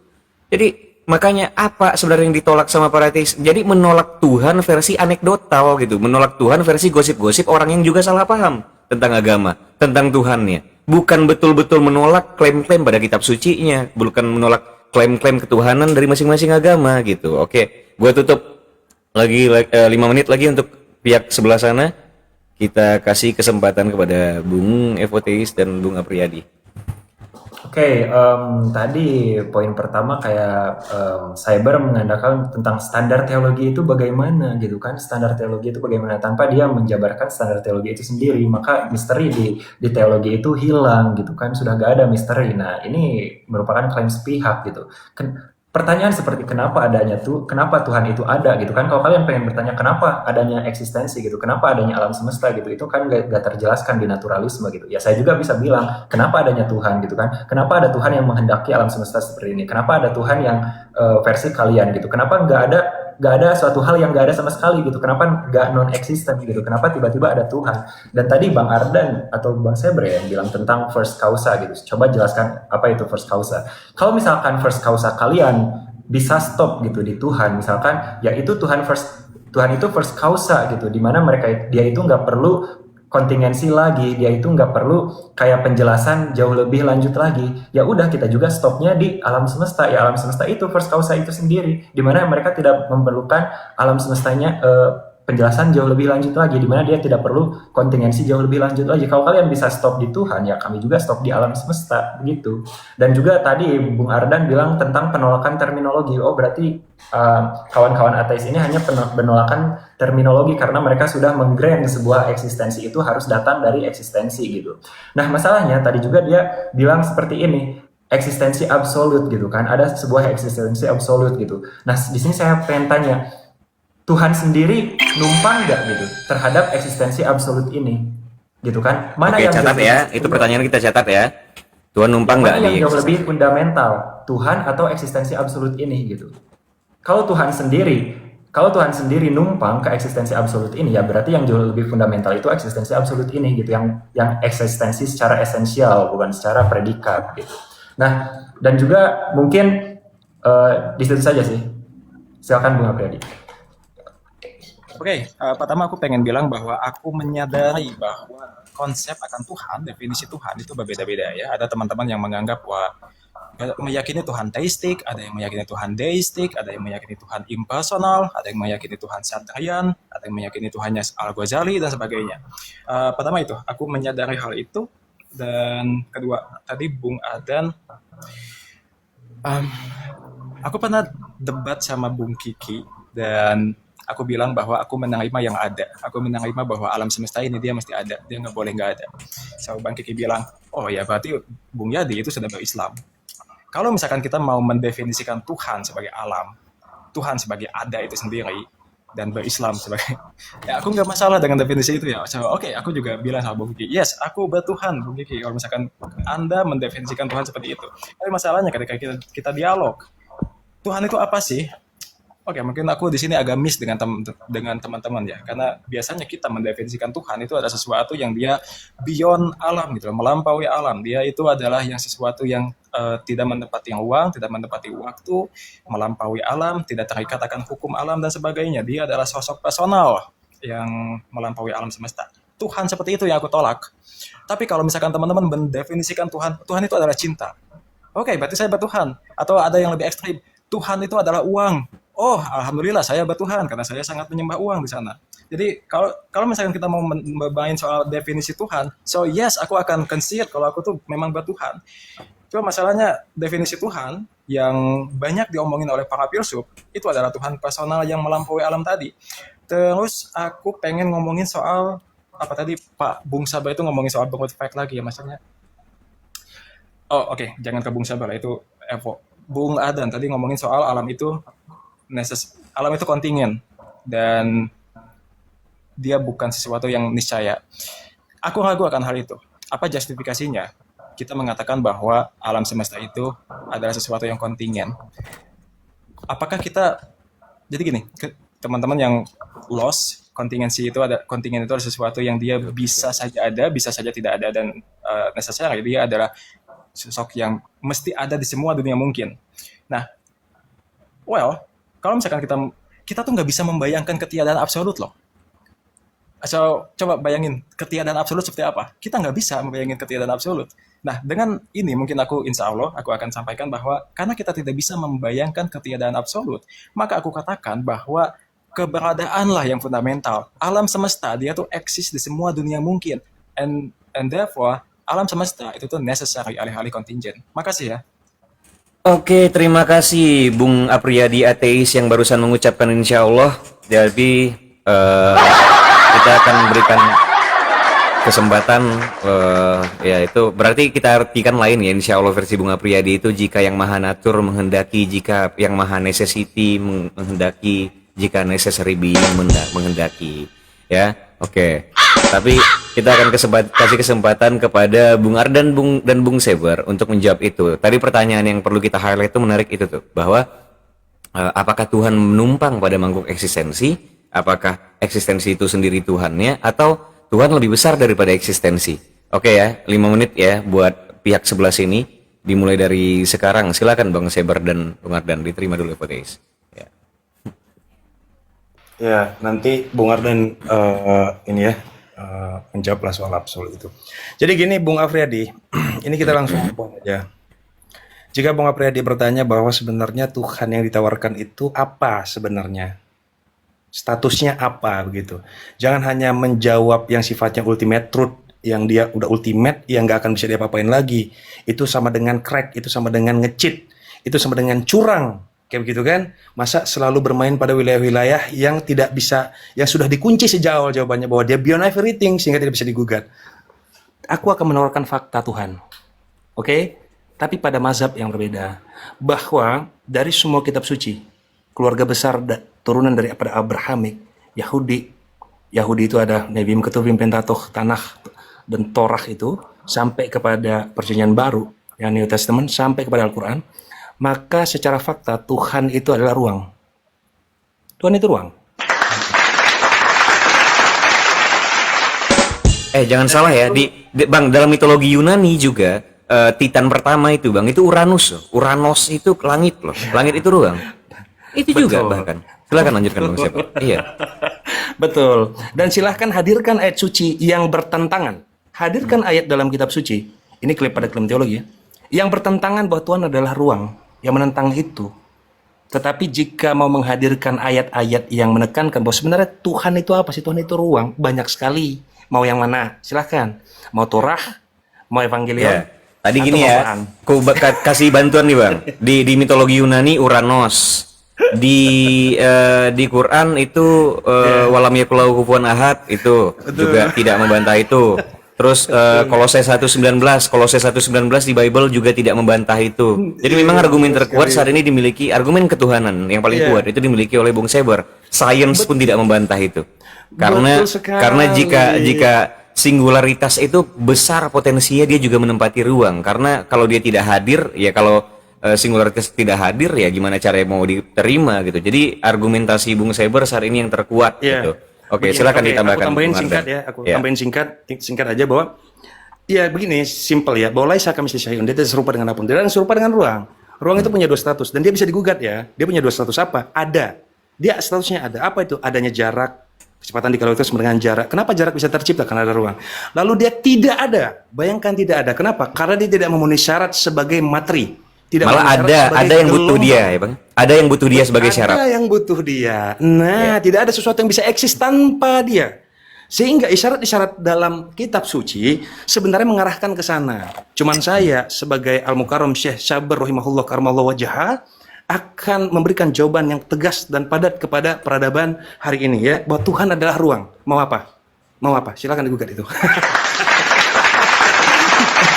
Jadi makanya apa sebenarnya yang ditolak sama para ateis? Jadi menolak Tuhan versi anekdotal gitu, menolak Tuhan versi gosip-gosip orang yang juga salah paham tentang agama, tentang Tuhannya. Bukan betul-betul menolak klaim-klaim pada kitab sucinya, bukan menolak klaim-klaim ketuhanan dari masing-masing agama gitu. Oke, gua tutup lagi 5 menit lagi untuk pihak sebelah sana. Kita kasih kesempatan kepada Bung Evoteis dan Bung Apriyadi. Oke, tadi poin pertama kayak Cyber mengandalkan tentang standar teologi itu bagaimana gitu kan, standar teologi itu bagaimana tanpa dia menjabarkan standar teologi itu sendiri, maka misteri di teologi itu hilang gitu kan, sudah gak ada misteri. Nah ini merupakan klaim sepihak gitu. Pertanyaan seperti kenapa Tuhan itu ada gitu kan, kalau kalian pengen bertanya kenapa adanya eksistensi gitu, kenapa adanya alam semesta gitu, itu kan gak terjelaskan di naturalisme gitu. Ya saya juga bisa bilang kenapa adanya Tuhan gitu kan, kenapa ada Tuhan yang menghendaki alam semesta seperti ini, kenapa ada Tuhan yang versi kalian gitu, kenapa gak ada suatu hal yang gak ada sama sekali gitu, kenapa gak non-existent gitu, kenapa tiba-tiba ada Tuhan. Dan tadi Bang Ardan atau Bang Sebre yang bilang tentang first causa gitu, coba jelaskan apa itu first causa. Kalau misalkan first causa kalian bisa stop gitu di Tuhan, misalkan ya itu Tuhan itu first causa gitu, dimana dia itu nggak perlu kontingensi lagi, dia itu nggak perlu kayak penjelasan jauh lebih lanjut lagi. Ya udah, kita juga stopnya di alam semesta. Ya alam semesta itu first causa itu sendiri, dimana mereka tidak memerlukan alam semestanya penjelasan jauh lebih lanjut lagi, dimana dia tidak perlu kontingensi jauh lebih lanjut lagi. Kalau kalian bisa stop di Tuhan, ya kami juga stop di alam semesta begitu. Dan juga tadi Bung Ardan bilang tentang penolakan terminologi. Oh berarti kawan-kawan ateis ini hanya penolakan terminologi karena mereka sudah menggrant sebuah eksistensi itu harus datang dari eksistensi gitu. Nah masalahnya tadi juga dia bilang seperti ini, eksistensi absolut gitu kan, ada sebuah eksistensi absolut gitu. Nah di sini saya pengen tanya, Tuhan sendiri numpang nggak gitu terhadap eksistensi absolut ini, gitu kan? Mana Oke, yang catat ya, itu pertanyaan kita catat ya. Tuhan numpang nggak yang di jauh lebih fundamental, Tuhan atau eksistensi absolut ini gitu? Kalau Tuhan sendiri kalau Tuhan sendiri numpang ke eksistensi absolut ini, ya berarti yang jauh lebih fundamental itu eksistensi absolut ini gitu, yang eksistensi secara esensial, bukan secara predikat gitu. Nah, dan juga mungkin di situ saja sih. Silakan Bung Apriyadi. Oke, pertama aku pengen bilang bahwa aku menyadari bahwa konsep akan Tuhan, definisi Tuhan itu berbeda-beda ya. Ada teman-teman yang menganggap wah meyakini Tuhan teistik, ada yang meyakini Tuhan deistik, ada yang meyakini Tuhan impersonal, ada yang meyakini Tuhan Sartrean, ada yang meyakini Tuhannya Al-Ghazali dan sebagainya. Pertama itu, aku menyadari hal itu, dan kedua tadi Bung Adan, aku pernah debat sama Bung Kiki dan aku bilang bahwa aku menerima yang ada. Aku menerima bahwa alam semesta ini dia mesti ada, dia nggak boleh nggak ada. So Bang Kiki bilang, oh ya berarti Bung Yadi itu sudah berislam. Kalau misalkan kita mau mendefinisikan Tuhan sebagai alam, Tuhan sebagai ada itu sendiri, dan berislam sebagai, ya aku nggak masalah dengan definisi itu ya. So, oke, aku juga bilang sama Bung Kiki, yes, aku bertuhan, Bung Kiki, kalau misalkan Anda mendefinisikan Tuhan seperti itu. Tapi masalahnya ketika kita dialog, Tuhan itu apa sih? Oke, mungkin aku di sini agak miss dengan teman-teman ya, karena biasanya kita mendefinisikan Tuhan itu ada sesuatu yang dia beyond alam gitu, melampaui alam. Dia itu adalah yang sesuatu yang tidak menepati ruang, tidak menepati waktu, melampaui alam, tidak terikat akan hukum alam dan sebagainya. Dia adalah sosok personal yang melampaui alam semesta. Tuhan seperti itu yang aku tolak. Tapi kalau misalkan teman-teman mendefinisikan Tuhan, Tuhan itu adalah cinta. Oke, berarti saya bertuhan. Atau ada yang lebih ekstrim, Tuhan itu adalah uang. Oh, alhamdulillah saya bertuhan karena saya sangat menyembah uang di sana. Jadi kalau misalkan kita mau bermain soal definisi Tuhan, so yes, aku akan concede kalau aku tuh memang bertuhan. Cuma masalahnya definisi Tuhan yang banyak diomongin oleh para filsuf itu adalah Tuhan personal yang melampaui alam tadi. Terus aku pengen ngomongin soal apa tadi Pak Bung Sabar itu ngomongin soal Berut Fact lagi ya maksudnya. Oh oke, jangan ke Bung Sabar lah, itu Evo. Bung Adan tadi ngomongin soal alam itu alam itu kontingen dan dia bukan sesuatu yang niscaya. Aku ragu akan hal itu. Apa justifikasinya? Kita mengatakan bahwa alam semesta itu adalah sesuatu yang kontingen. Apakah kita jadi gini, teman-teman yang lost, kontingensi itu kontingen itu adalah sesuatu yang dia bisa saja ada, bisa saja tidak ada, dan necessary dia adalah sosok yang mesti ada di semua dunia mungkin. Nah, kalau misalkan kita tuh nggak bisa membayangkan ketiadaan absolut loh. So, coba bayangin ketiadaan absolut seperti apa. Kita nggak bisa membayangin ketiadaan absolut. Nah, dengan ini mungkin insya Allah aku akan sampaikan bahwa karena kita tidak bisa membayangkan ketiadaan absolut, maka aku katakan bahwa keberadaanlah yang fundamental. Alam semesta dia tuh eksis di semua dunia mungkin. And therefore, alam semesta itu tuh necessary, alih-alih kontingent. Makasih ya. Oke, terima kasih Bung Apriyadi ateis yang barusan mengucapkan insya Allah. Jadi kita akan berikan kesempatan, ya itu berarti kita artikan lain ya, insya Allah versi Bung Apriyadi itu jika yang maha natur menghendaki, jika yang maha necessity menghendaki, jika necessary being menghendaki, ya. Oke. Tapi kita akan kasih kesempatan kepada Bung Ardan dan Bung Seber untuk menjawab itu. Tadi pertanyaan yang perlu kita highlight itu menarik itu tuh, bahwa apakah Tuhan menumpang pada mangkuk eksistensi? Apakah eksistensi itu sendiri Tuhannya atau Tuhan lebih besar daripada eksistensi? Oke ya, 5 menit ya buat pihak sebelah sini. Dimulai dari sekarang. Silakan Bang Seber dan Bung Ardan, diterima dulu Poteis. Ya. Ya, nanti Bung Ardan ini ya menjawablah soal absolut itu. Jadi gini Bung Afriyadi, ini kita langsung aja. Jika Bung Apriyadi bertanya bahwa sebenarnya Tuhan yang ditawarkan itu apa sebenarnya? Statusnya apa begitu? Jangan hanya menjawab yang sifatnya ultimate truth, yang dia udah ultimate, yang nggak akan bisa diapa-apain lagi. Itu sama dengan crack, itu sama dengan nge-cheat, itu sama dengan curang. Kayak begitu kan? Masa selalu bermain pada wilayah-wilayah yang tidak bisa, yang sudah dikunci sejak awal jawabannya bahwa dia beyond everything sehingga tidak bisa digugat. Aku akan menawarkan fakta Tuhan. Oke? Tapi pada mazhab yang berbeda. Bahwa dari semua kitab suci, keluarga besar turunan dari pada Abrahamik, Yahudi itu ada Nevi'im, Ketuvim, Pentateuch, Tanakh, dan Torah itu, sampai kepada Perjanjian Baru, yang New Testament, sampai kepada Al-Quran, maka secara fakta Tuhan itu adalah ruang. Tuhan itu ruang. Jangan salah ya, Bang, dalam mitologi Yunani juga Titan pertama itu, Bang, itu Uranus loh. Uranos itu langit loh. Langit itu ruang. Itu juga Betul. bahkan. Silakan lanjutkan Bang siapa? Iya. Betul. Dan silahkan hadirkan ayat suci yang bertentangan. Hadirkan ayat dalam kitab suci. Ini pada klaim teologi ya. Yang bertentangan bahwa Tuhan adalah ruang. Yang menentang itu. Tetapi jika mau menghadirkan ayat-ayat yang menekankan bahwa sebenarnya Tuhan itu apa sih? Tuhan itu ruang. Banyak sekali. Mau yang mana? Silahkan. Mau Torah, mau Evangelion, Ya. Tadi atau gini mau ya, Quran. kasih bantuan nih Bang. Di mitologi Yunani Uranos. Di Quran itu walam yakulau kufuwan ahad itu juga tidak membantah itu. Terus Kolose 1:19 di Bible juga tidak membantah itu. Jadi memang argumen terkuat saat ini dimiliki, argumen ketuhanan yang paling kuat itu dimiliki oleh Bung Seber. Science pun tidak membantah itu. Karena Betul sekali. karena jika singularitas itu besar potensinya dia juga menempati ruang. Karena kalau dia tidak hadir, ya kalau singularitas tidak hadir, ya gimana caranya mau diterima gitu. Jadi argumentasi Bung Seber saat ini yang terkuat Iya. gitu. Oke, Begini, silakan oke, ditambahkan. Aku tambahin Bung singkat Ardan. ya. Aku Ya. tambahin singkat aja bahwa ya begini, simple ya. Bahwa laisa kami syai'un, dia tidak serupa dengan apapun. Dia serupa dengan ruang. Ruang itu punya dua status dan dia bisa digugat ya. Dia punya dua status apa? Ada. Dia statusnya ada. Apa itu? Adanya jarak, kecepatan dikali waktu sama dengan jarak. Kenapa jarak bisa tercipta? Karena ada ruang. Lalu dia tidak ada. Bayangkan tidak ada. Kenapa? Karena dia tidak memenuhi syarat sebagai materi. Tidak Malah memenuhi syarat sebagai ada yang butuh gelombang. dia ya, Bang. Ada yang butuh dia sebagai syarat. Ada yang butuh dia. Nah, tidak ada sesuatu yang bisa eksis tanpa dia. Sehingga isyarat-isyarat dalam kitab suci sebenarnya mengarahkan ke sana. Cuman saya sebagai Al-Mukarram Syekh Sabar rahimahullah karramallahu wajhah akan memberikan jawaban yang tegas dan padat kepada peradaban hari ini ya, bahwa Tuhan adalah ruang. Mau apa? Mau apa? Silakan digugat itu.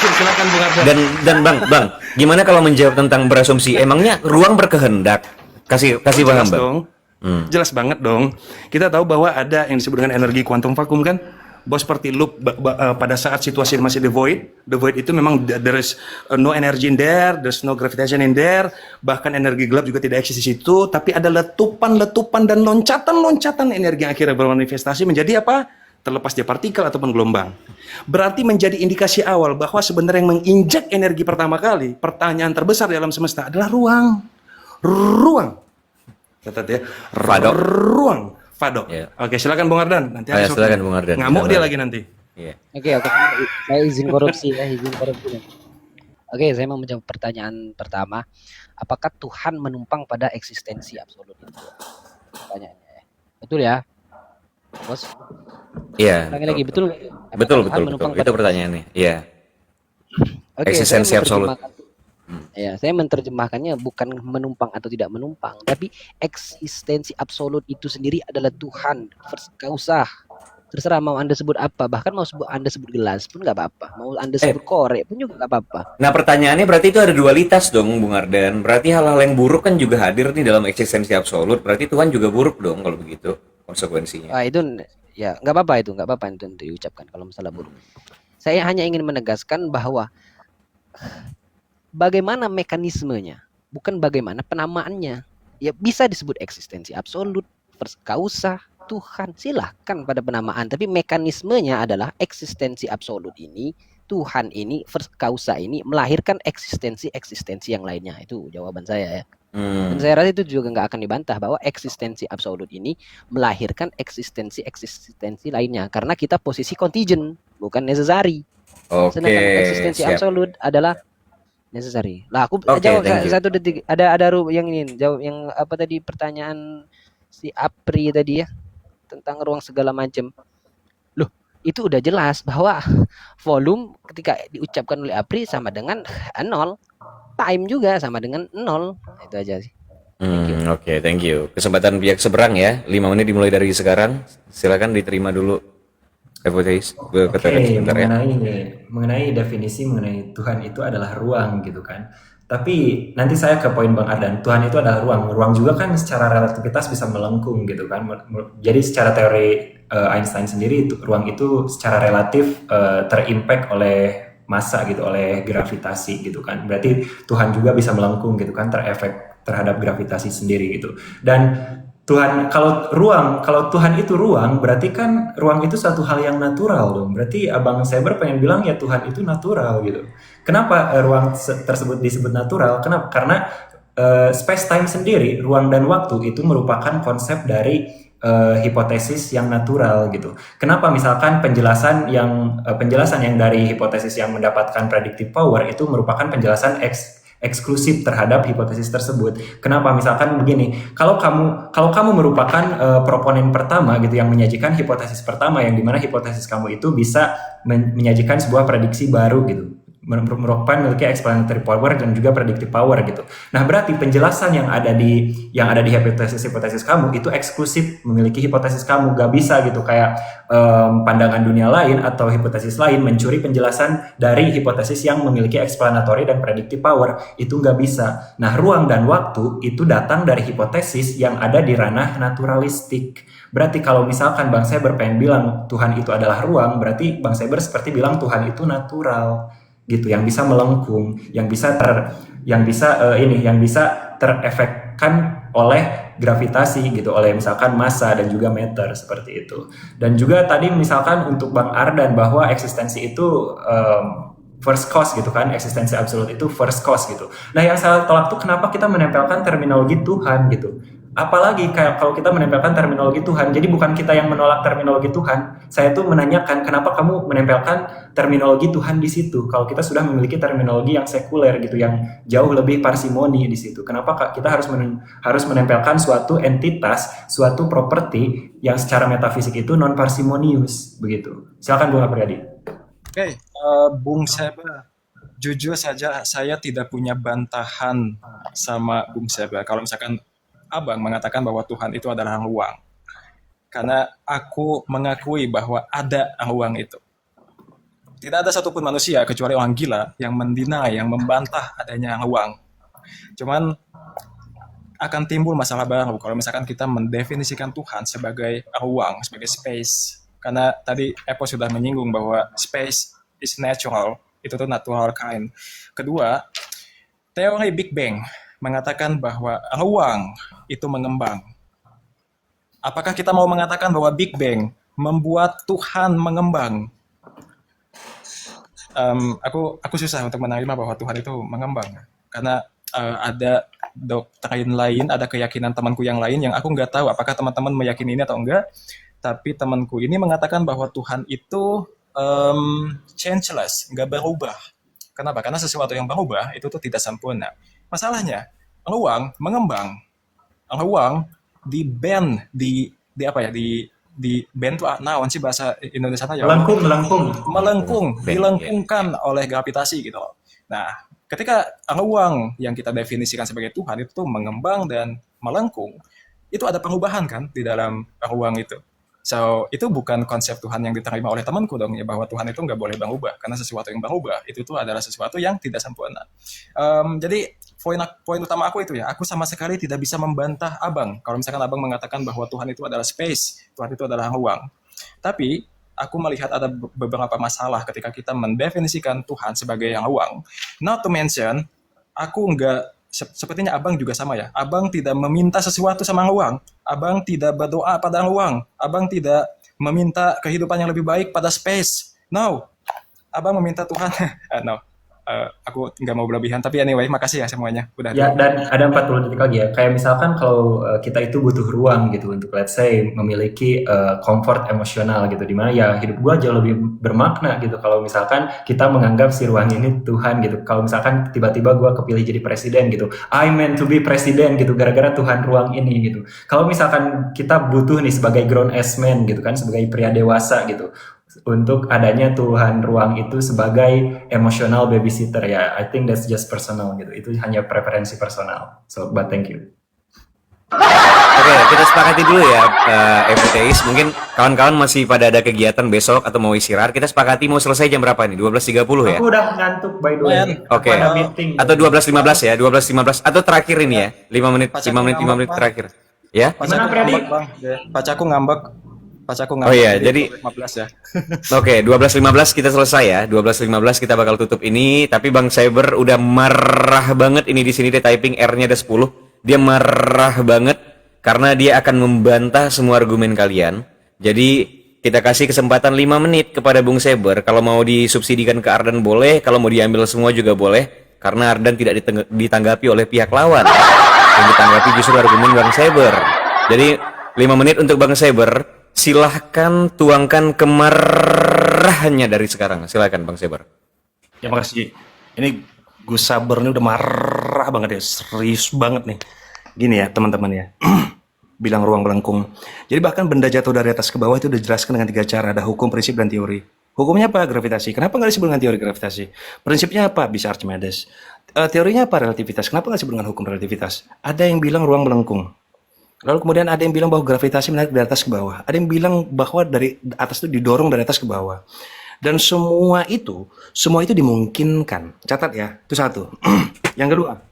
Silakan Bung Ardan. Dan Bang, gimana kalau menjawab tentang berasumsi? Emangnya ruang berkehendak? Kasih paham, Jelas Bang. dong. Jelas banget dong. Kita tahu bahwa ada yang disebut dengan energi kuantum vakum kan? Bahwa seperti loop pada saat situasi masih the void itu memang there is no energy in there, there's no gravitation in there, bahkan energi gelap juga tidak eksis di situ, tapi ada letupan-letupan dan loncatan-loncatan energi yang akhirnya bermanifestasi menjadi apa? Terlepas dia partikel ataupun gelombang. Berarti menjadi indikasi awal bahwa sebenarnya yang menginjak energi pertama kali, pertanyaan terbesar di alam semesta adalah ruang. Ruang. Catat ya. Fado. Ruang. Fado. Ya. Oke, silakan Bung Ardan. Nanti Ayo, ada silakan Bung Ardan. Ngamuk dia Silakan. lagi nanti. Iya. Oke, saya izin korupsi ya, izin korupsi. Oke, saya mau menjawab pertanyaan pertama. Apakah Tuhan menumpang pada eksistensi absolut itu? Pertanyaannya ya. Betul ya, Bos? Iya. Lagi betul nggak? Apakah Betul. Tuhan menumpang Itu pertanyaannya. Iya. Oke, Eksistensi saya absolut. menerjemahkan- Ya, saya menerjemahkannya bukan menumpang atau tidak menumpang, tapi eksistensi absolut itu sendiri adalah Tuhan. Gak usah. Terserah mau Anda sebut apa, bahkan mau Anda sebut gelas pun nggak apa-apa. Mau Anda sebut korek pun juga nggak apa-apa. Nah, pertanyaannya berarti itu ada dualitas dong, Bung Ardan. Berarti hal-hal yang buruk kan juga hadir nih dalam eksistensi absolut. Berarti Tuhan juga buruk dong kalau begitu konsekuensinya. Wah, itu ya nggak apa-apa itu untuk diucapkan kalau masalah buruk. Saya hanya ingin menegaskan bahwa bagaimana mekanismenya, bukan bagaimana penamaannya. Ya bisa disebut eksistensi absolut, kausa, Tuhan, silahkan pada penamaan. Tapi mekanismenya adalah eksistensi absolut ini, Tuhan ini, kausa ini melahirkan eksistensi yang lainnya. Itu jawaban saya ya. Dan saya rasa itu juga nggak akan dibantah bahwa eksistensi absolut ini melahirkan eksistensi lainnya. Karena kita posisi contingent, bukan necessary. Oke. Sedangkan eksistensi Siap. absolut adalah necessary. Lah aku Oke, jawab thank you. 1 detik. Ada yang ini jawab yang apa tadi pertanyaan si Apri tadi ya tentang ruang segala macam. Loh, itu udah jelas bahwa volume ketika diucapkan oleh Apri sama dengan 0. Time juga sama dengan 0. Itu aja sih. Oke, thank you. Kesempatan pihak seberang ya. 5 menit dimulai dari sekarang. Silakan diterima dulu. Evoteis, Oke, sebentar ya. mengenai definisi mengenai Tuhan itu adalah ruang gitu kan. Tapi nanti saya ke poin Bang Ardan, Tuhan itu adalah ruang. Ruang juga kan secara relativitas bisa melengkung gitu kan. Jadi secara teori Einstein sendiri ruang itu secara relatif terimpact oleh massa gitu, oleh gravitasi gitu kan. Berarti Tuhan juga bisa melengkung gitu kan, terefek terhadap gravitasi sendiri gitu. Dan kalau Tuhan itu ruang, berarti kan ruang itu suatu hal yang natural dong. Berarti Abang Cyber pengen bilang ya Tuhan itu natural gitu. Kenapa ruang tersebut disebut natural? Kenapa? Karena space time sendiri, ruang dan waktu itu merupakan konsep dari hipotesis yang natural gitu. Kenapa misalkan penjelasan yang dari hipotesis yang mendapatkan predictive power itu merupakan penjelasan eksklusif terhadap hipotesis tersebut. Kenapa? Misalkan begini, kalau kamu merupakan proponen pertama gitu yang menyajikan hipotesis pertama, yang dimana hipotesis kamu itu bisa menyajikan sebuah prediksi baru gitu, merupakan memiliki explanatory power dan juga predictive power gitu. Nah, berarti penjelasan yang ada di hipotesis kamu itu eksklusif memiliki hipotesis kamu, gak bisa gitu kayak pandangan dunia lain atau hipotesis lain mencuri penjelasan dari hipotesis yang memiliki explanatory dan predictive power, itu gak bisa. Nah, ruang dan waktu itu datang dari hipotesis yang ada di ranah naturalistik. Berarti kalau misalkan Bang Cyber pengen bilang Tuhan itu adalah ruang, berarti Bang Cyber seperti bilang Tuhan itu natural gitu, yang bisa melengkung, yang bisa terefekkan oleh gravitasi gitu, oleh misalkan massa dan juga matter seperti itu. Dan juga tadi misalkan untuk Bang Ardan bahwa eksistensi itu first cause gitu kan, eksistensi absolut itu first cause gitu. Nah, yang saya tolak tuh kenapa kita menempelkan terminologi Tuhan gitu. Apalagi kayak kalau kita menempelkan terminologi Tuhan, jadi bukan kita yang menolak terminologi Tuhan. Saya tuh menanyakan kenapa kamu menempelkan terminologi Tuhan di situ kalau kita sudah memiliki terminologi yang sekuler gitu, yang jauh lebih parsimoni di situ. Kenapa kita harus menempelkan suatu entitas, suatu properti yang secara metafisik itu non parsimonius begitu. Silakan Bung Apriyadi. Oke, Bung Seba, jujur saja saya tidak punya bantahan sama Bung Seba kalau misalkan Abang mengatakan bahwa Tuhan itu adalah ruang. Karena aku mengakui bahwa ada ruang itu. Tidak ada satupun manusia kecuali orang gila yang mendinai, yang membantah adanya ruang. Cuman akan timbul masalah baru kalau misalkan kita mendefinisikan Tuhan sebagai ruang, sebagai space. Karena tadi Epo sudah menyinggung bahwa space is natural, itu tuh natural kind. Kedua, teori Big Bang mengatakan bahwa ruang itu mengembang. Apakah kita mau mengatakan bahwa Big Bang membuat Tuhan mengembang? Aku susah untuk menerima bahwa Tuhan itu mengembang. Karena ada doktrin lain, ada keyakinan temanku yang lain yang aku nggak tahu apakah teman-teman meyakini ini atau enggak. Tapi temanku ini mengatakan bahwa Tuhan itu changeless, nggak berubah. Kenapa? Karena sesuatu yang berubah itu tuh tidak sempurna. Masalahnya, ruang mengembang, ruang di bend, di bend tuh naon sih bahasa Indonesia aja? Melengkung, dilengkungkan oleh gravitasi gitu. Nah, ketika ruang yang kita definisikan sebagai Tuhan itu tuh mengembang dan melengkung, itu ada perubahan kan di dalam ruang itu. So, itu bukan konsep Tuhan yang diterima oleh temanku dong, ya, bahwa Tuhan itu nggak boleh berubah, karena sesuatu yang berubah itu tuh adalah sesuatu yang tidak sempurna. Jadi, poin utama aku itu ya, aku sama sekali tidak bisa membantah Abang, kalau misalkan Abang mengatakan bahwa Tuhan itu adalah space, Tuhan itu adalah ruang. Tapi, aku melihat ada beberapa masalah ketika kita mendefinisikan Tuhan sebagai yang ruang. Not to mention, aku nggak, sepertinya Abang juga sama ya. Abang tidak meminta sesuatu sama ruang. Abang tidak berdoa pada ruang. Abang tidak meminta kehidupan yang lebih baik pada space. No. Abang meminta Tuhan. No. Aku nggak mau berlebihan. Tapi anyway, makasih ya semuanya. Udah. Ya, dan ada 40 detik lagi ya. Kayak misalkan kalau kita itu butuh ruang gitu untuk let's say memiliki comfort emosional gitu. Dimana ya hidup gua jauh lebih bermakna gitu. Kalau misalkan kita menganggap si ruang ini Tuhan gitu. Kalau misalkan tiba-tiba gua kepilih jadi presiden gitu. I meant to be presiden gitu. Gara-gara Tuhan ruang ini gitu. Kalau misalkan kita butuh nih sebagai grown ass man gitu kan. Sebagai pria dewasa gitu. Untuk adanya Tuhan ruang itu sebagai emotional babysitter ya, I think that's just personal gitu, itu hanya preferensi personal. So, but thank you. Oke, kita sepakati dulu ya, FPTIs. Mungkin kawan-kawan masih pada ada kegiatan besok atau mau istirahat. Kita sepakati mau selesai jam berapa nih? 12.30 ya? Aku udah ngantuk by the way. Oke. Atau 12.15 ya? 12.15 atau terakhir ini ya? 5 menit terakhir. Ya? Pacaku ngambek. Oh iya, jadi 15 ya. Oke, 12.15 kita selesai ya. 12.15 kita bakal tutup ini, tapi Bang Cyber udah marah banget ini di sini dia typing R-nya ada 10. Dia marah banget karena dia akan membantah semua argumen kalian. Jadi kita kasih kesempatan 5 menit kepada Bung Saber. Kalau mau disubsidikan ke Ardan boleh, kalau mau diambil semua juga boleh, karena Ardan tidak ditanggapi oleh pihak lawan. Yang ditanggapi justru argumen Bang Saber. Jadi 5 menit untuk Bang Saber. Silahkan tuangkan kemarahannya dari sekarang. Silahkan Bang Saber. Ya makasih. Ini Gus Saber nih udah marah banget ya, serius banget nih. Gini ya teman-teman ya, bilang ruang melengkung. Jadi bahkan benda jatuh dari atas ke bawah itu udah dijelaskan dengan 3 cara. Ada hukum, prinsip, dan teori. Hukumnya apa? Gravitasi. Kenapa nggak disebut dengan teori gravitasi? Prinsipnya apa? Bisa Archimedes. Teorinya apa? Relativitas. Kenapa nggak disebut dengan hukum relativitas? Ada yang bilang ruang melengkung. Lalu kemudian ada yang bilang bahwa gravitasi menarik dari atas ke bawah. Ada yang bilang bahwa dari atas itu didorong dari atas ke bawah. Dan semua itu dimungkinkan. Catat ya, itu satu. Yang kedua,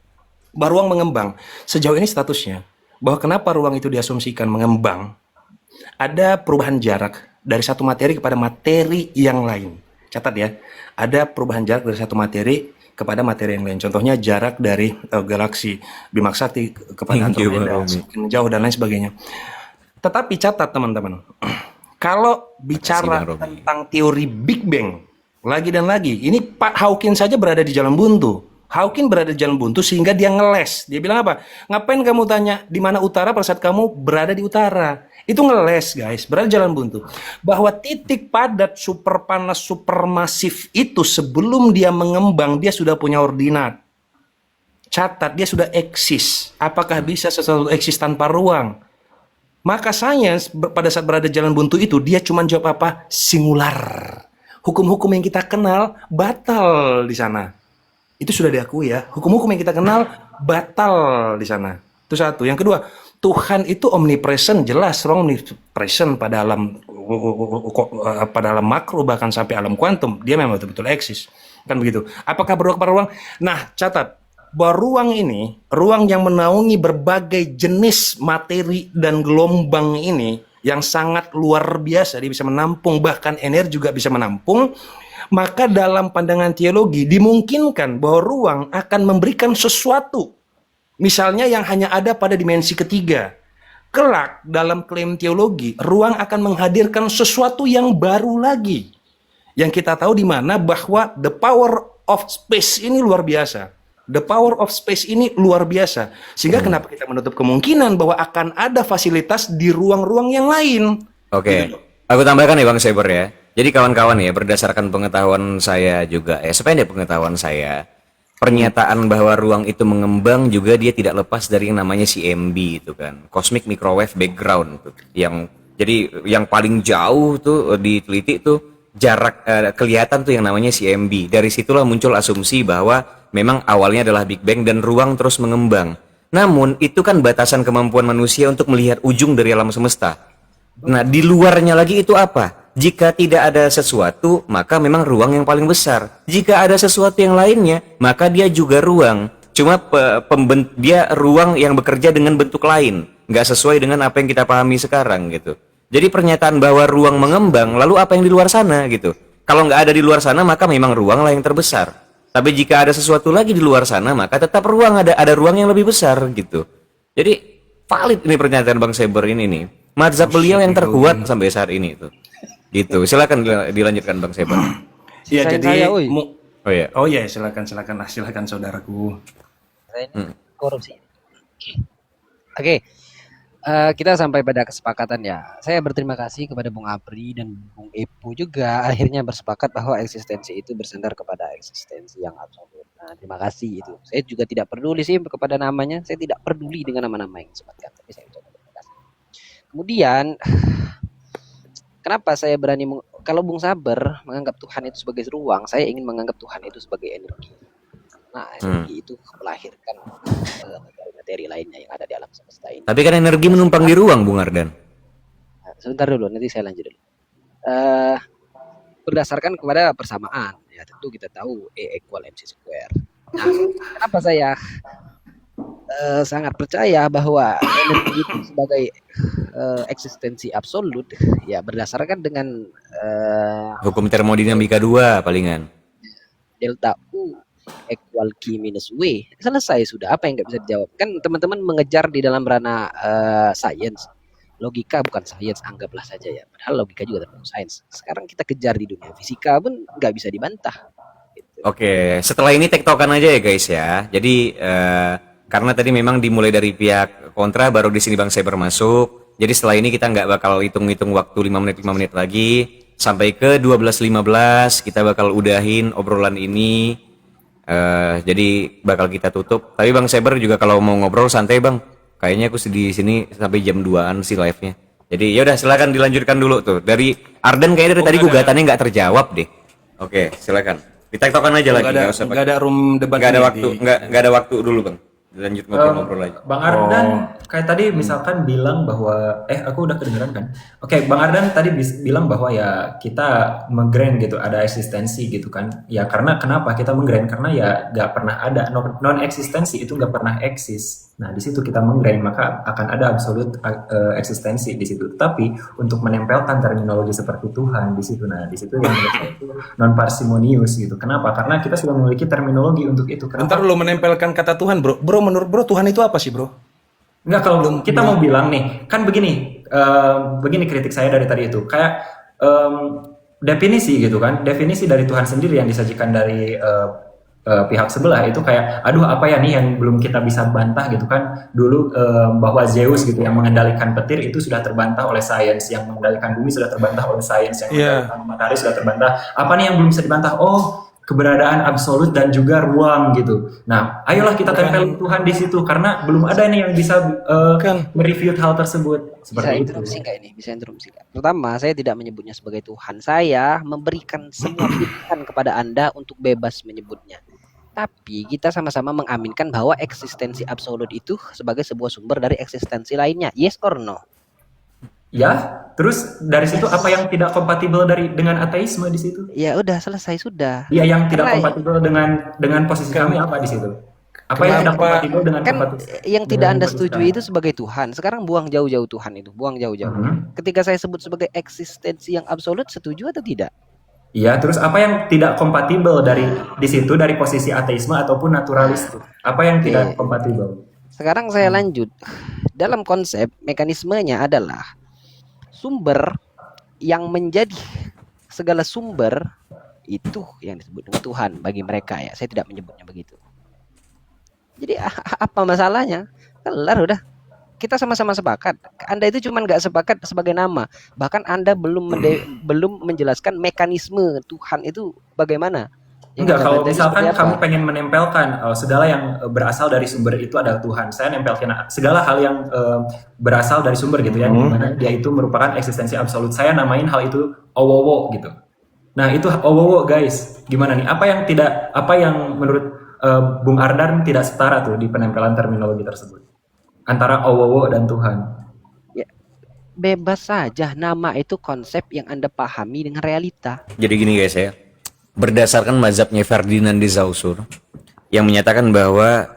bahwa ruang mengembang. Sejauh ini statusnya, bahwa kenapa ruang itu diasumsikan mengembang, ada perubahan jarak dari satu materi kepada materi yang lain. Catat ya, ada perubahan jarak dari satu materi kepada materi yang lain. Contohnya jarak dari galaksi Bima Sakti kepada Andromeda, semakin jauh dan lain sebagainya. Tetapi catat teman-teman, kalau bicara tentang teori Big Bang, lagi dan lagi, ini Pak Hawking saja berada di jalan buntu. Hawking berada di jalan buntu sehingga dia ngeles. Dia bilang apa? Ngapain kamu tanya di mana utara pada saat kamu berada di utara? Itu ngeles guys, berada di jalan buntu. Bahwa titik padat super panas supermasif itu sebelum dia mengembang, dia sudah punya ordinat. Catat, dia sudah eksis. Apakah bisa sesuatu eksis tanpa ruang? Maka sains pada saat berada di jalan buntu itu, dia cuma jawab apa? Singular. Hukum-hukum yang kita kenal batal di sana. Itu sudah diakui ya. Hukum-hukum yang kita kenal batal di sana. Itu satu. Yang kedua, Tuhan itu omnipresent, jelas ruang omnipresent pada alam makro bahkan sampai alam kuantum. Dia memang betul-betul eksis. Kan begitu. Apakah berruang kepada ruang? Nah, catat. Bahwa ruang ini, ruang yang menaungi berbagai jenis materi dan gelombang ini yang sangat luar biasa, dia bisa menampung, bahkan energi juga bisa menampung, maka dalam pandangan teologi dimungkinkan bahwa ruang akan memberikan sesuatu, misalnya yang hanya ada pada dimensi ketiga. Kelak dalam klaim teologi, ruang akan menghadirkan sesuatu yang baru lagi, yang kita tahu di mana bahwa the power of space ini luar biasa. The power of space ini luar biasa. Sehingga kenapa kita menutup kemungkinan bahwa akan ada fasilitas di ruang-ruang yang lain. Oke. Aku tambahkan ya Bang Saber ya. Jadi kawan-kawan ya, berdasarkan pengetahuan saya juga, sependek pengetahuan saya, pernyataan bahwa ruang itu mengembang juga dia tidak lepas dari yang namanya CMB itu kan, Cosmic Microwave Background tuh. Jadi yang paling jauh tuh diteliti tuh jarak kelihatan tuh yang namanya CMB. Dari situlah muncul asumsi bahwa memang awalnya adalah Big Bang dan ruang terus mengembang. Namun itu kan batasan kemampuan manusia untuk melihat ujung dari alam semesta. Nah, di luarnya lagi itu apa? Jika tidak ada sesuatu, maka memang ruang yang paling besar. Jika ada sesuatu yang lainnya, maka dia juga ruang. Cuma dia ruang yang bekerja dengan bentuk lain, nggak sesuai dengan apa yang kita pahami sekarang gitu. Jadi pernyataan bahwa ruang mengembang, lalu apa yang di luar sana gitu? Kalau nggak ada di luar sana, maka memang ruang lah yang terbesar. Tapi jika ada sesuatu lagi di luar sana, maka tetap ruang ada ruang yang lebih besar gitu. Jadi valid ini pernyataan Bang Saber ini nih. Mazhab beliau yang terkuat sampai saat ini itu. Gitu. Silakan dilanjutkan Bang Saber. Iya, jadi Oh iya. silakan saudaraku. Korupsi. Oke. Kita sampai pada kesepakatan ya. Saya berterima kasih kepada Bung Apri dan Bung Epo juga akhirnya bersepakat bahwa eksistensi itu bersandar kepada eksistensi yang absolut. Nah, terima kasih itu. Saya juga tidak peduli sih kepada namanya. Saya tidak peduli dengan nama-nama yang disebutkan. Tapi saya ucapkan terima kasih. Kemudian, kenapa saya berani kalau Bung Saber menganggap Tuhan itu sebagai ruang, saya ingin menganggap Tuhan itu sebagai energi. Nah, energi itu melahirkan materi lainnya yang ada di alam semesta ini. Tapi kan energi menumpang di ruang, Bung Ardan. Nah, sebentar dulu, nanti saya lanjut dulu. Berdasarkan kepada persamaan, ya tentu kita tahu E equal MC square. Nah, kenapa saya sangat percaya bahwa energi itu sebagai eksistensi absolut, ya berdasarkan dengan hukum termodinamika 2 palingan. delta U equal Q minus W. Selesai sudah. Apa yang nggak bisa dijawab? Kan teman-teman mengejar di dalam ranah science. Logika bukan sains, anggaplah saja ya. Padahal logika juga termasuk sains. Sekarang kita kejar di dunia fisika pun nggak bisa dibantah. Gitu. Oke, setelah ini tektokan aja ya guys ya. Jadi karena tadi memang dimulai dari pihak kontra, baru di sini Bang Saber masuk. Jadi setelah ini kita nggak bakal hitung-hitung waktu 5 menit lagi. Sampai ke 12.15 kita bakal udahin obrolan ini. Jadi bakal kita tutup. Tapi Bang Saber juga kalau mau ngobrol santai Bang. Kayaknya aku di sini sampai jam 2-an sih live-nya. Jadi ya udah silakan dilanjutkan dulu tuh. Dari Arden kayaknya dari tadi gugatannya nggak terjawab deh. Oke, silakan. Ditektokan aja lagi, nggak usah Nggak ada room debat. nggak ada ini waktu, nggak ada waktu dulu Bang. Lanjut ngobrol-ngobrol aja. Bang Ardan kayak tadi misalkan bilang bahwa aku udah kedengeran kan? Oke, Bang Ardan tadi bilang bahwa ya kita menggrand gitu, ada eksistensi gitu kan? Ya karena kenapa kita menggrand? Karena ya nggak pernah ada non eksistensi itu nggak pernah eksis. Nah di situ kita menggrand maka akan ada absolut eksistensi di situ. Tapi untuk menempelkan terminologi seperti Tuhan di situ, nah di situ yang menurut saya itu non parsimonius gitu. Kenapa? Karena kita sudah memiliki terminologi untuk itu. Bentar Kenapa? lu menempelkan kata Tuhan, bro. Bro, menurut bro Tuhan itu apa sih, bro? Enggak, kalau kita mau bilang nih, kan begini, begini kritik saya dari tadi itu, kayak definisi gitu kan, definisi dari Tuhan sendiri yang disajikan dari pihak sebelah itu kayak, aduh apa ya nih yang belum kita bisa bantah gitu kan, dulu bahwa Zeus gitu yang mengendalikan petir itu sudah terbantah oleh sains, yang mengendalikan bumi sudah terbantah oleh sains, yang mengendalikan matahari sudah terbantah, apa nih yang belum bisa dibantah? Oh, keberadaan absolut dan juga ruang gitu. Nah, ayolah kita tempel Tuhan di situ karena belum ada nih yang bisa mereview hal tersebut. Bisa Seperti itu. interupsi nggak ini? Bisa interupsi nggak? Pertama, saya tidak menyebutnya sebagai Tuhan. Saya memberikan semua pilihan kepada Anda untuk bebas menyebutnya. Tapi kita sama-sama mengaminkan bahwa eksistensi absolut itu sebagai sebuah sumber dari eksistensi lainnya. Yes or no? Ya, terus dari situ apa yang tidak kompatibel dengan ateisme di situ? Ya udah selesai sudah. Iya, yang tidak Karena- kompatibel dengan posisi kami apa di situ? Apa yang tidak kompatibel dengan Kan yang tidak dengan Anda posisi setujui kami? itu sebagai Tuhan. Sekarang buang jauh-jauh Tuhan itu, buang jauh-jauh. Ketika saya sebut sebagai eksistensi yang absolut, setuju atau tidak? Iya, terus apa yang tidak kompatibel di situ dari posisi ateisme ataupun naturalis? Apa yang tidak kompatibel? Sekarang saya lanjut. Dalam konsep mekanismenya adalah sumber yang menjadi segala sumber itu yang disebut dengan Tuhan bagi mereka ya. Saya tidak menyebutnya begitu. Jadi apa masalahnya? Kelar udah. Kita sama-sama sepakat. Anda itu cuma nggak sepakat sebagai nama. Bahkan Anda belum menjelaskan mekanisme Tuhan itu bagaimana. Enggak, kalau misalkan seperti apa? kamu pengen menempelkan segala yang berasal dari sumber itu adalah Tuhan. Saya nempelkan segala hal yang berasal dari sumber gitu ya, dimana dia itu merupakan eksistensi absolut. Saya namain hal itu owowo gitu. Nah itu owowo guys, gimana nih? Apa yang menurut Bung Ardan tidak setara tuh di penempelan terminologi tersebut antara owowo dan Tuhan? Ya, bebas saja. Nama itu konsep yang Anda pahami dengan realita. Jadi gini guys ya, berdasarkan mazhabnya Ferdinand de Saussure yang menyatakan bahwa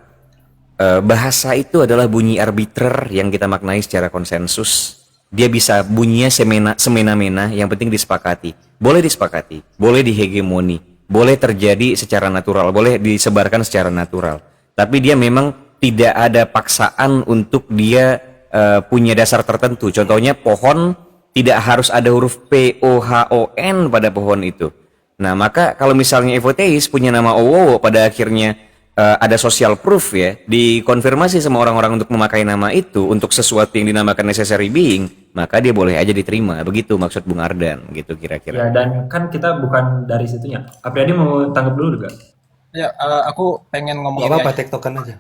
bahasa itu adalah bunyi arbitrer yang kita maknai secara konsensus. Dia bisa bunyinya semena-mena, yang penting disepakati. Boleh disepakati, boleh dihegemoni, boleh terjadi secara natural, boleh disebarkan secara natural. Tapi dia memang tidak ada paksaan untuk dia punya dasar tertentu. Contohnya pohon tidak harus ada huruf P, O, H, O, N pada pohon itu. Nah, maka kalau misalnya Evoteis punya nama Owowo pada akhirnya ada social proof ya, dikonfirmasi sama orang-orang untuk memakai nama itu untuk sesuatu yang dinamakan necessary being, maka dia boleh aja diterima. Begitu maksud Bung Ardan gitu kira-kira. Ya, dan kan kita bukan dari situnya. Apriyadi mau tanggap dulu juga? Ya, aku pengen ngomong Gak ini apa-apa, aja. tektokan aja.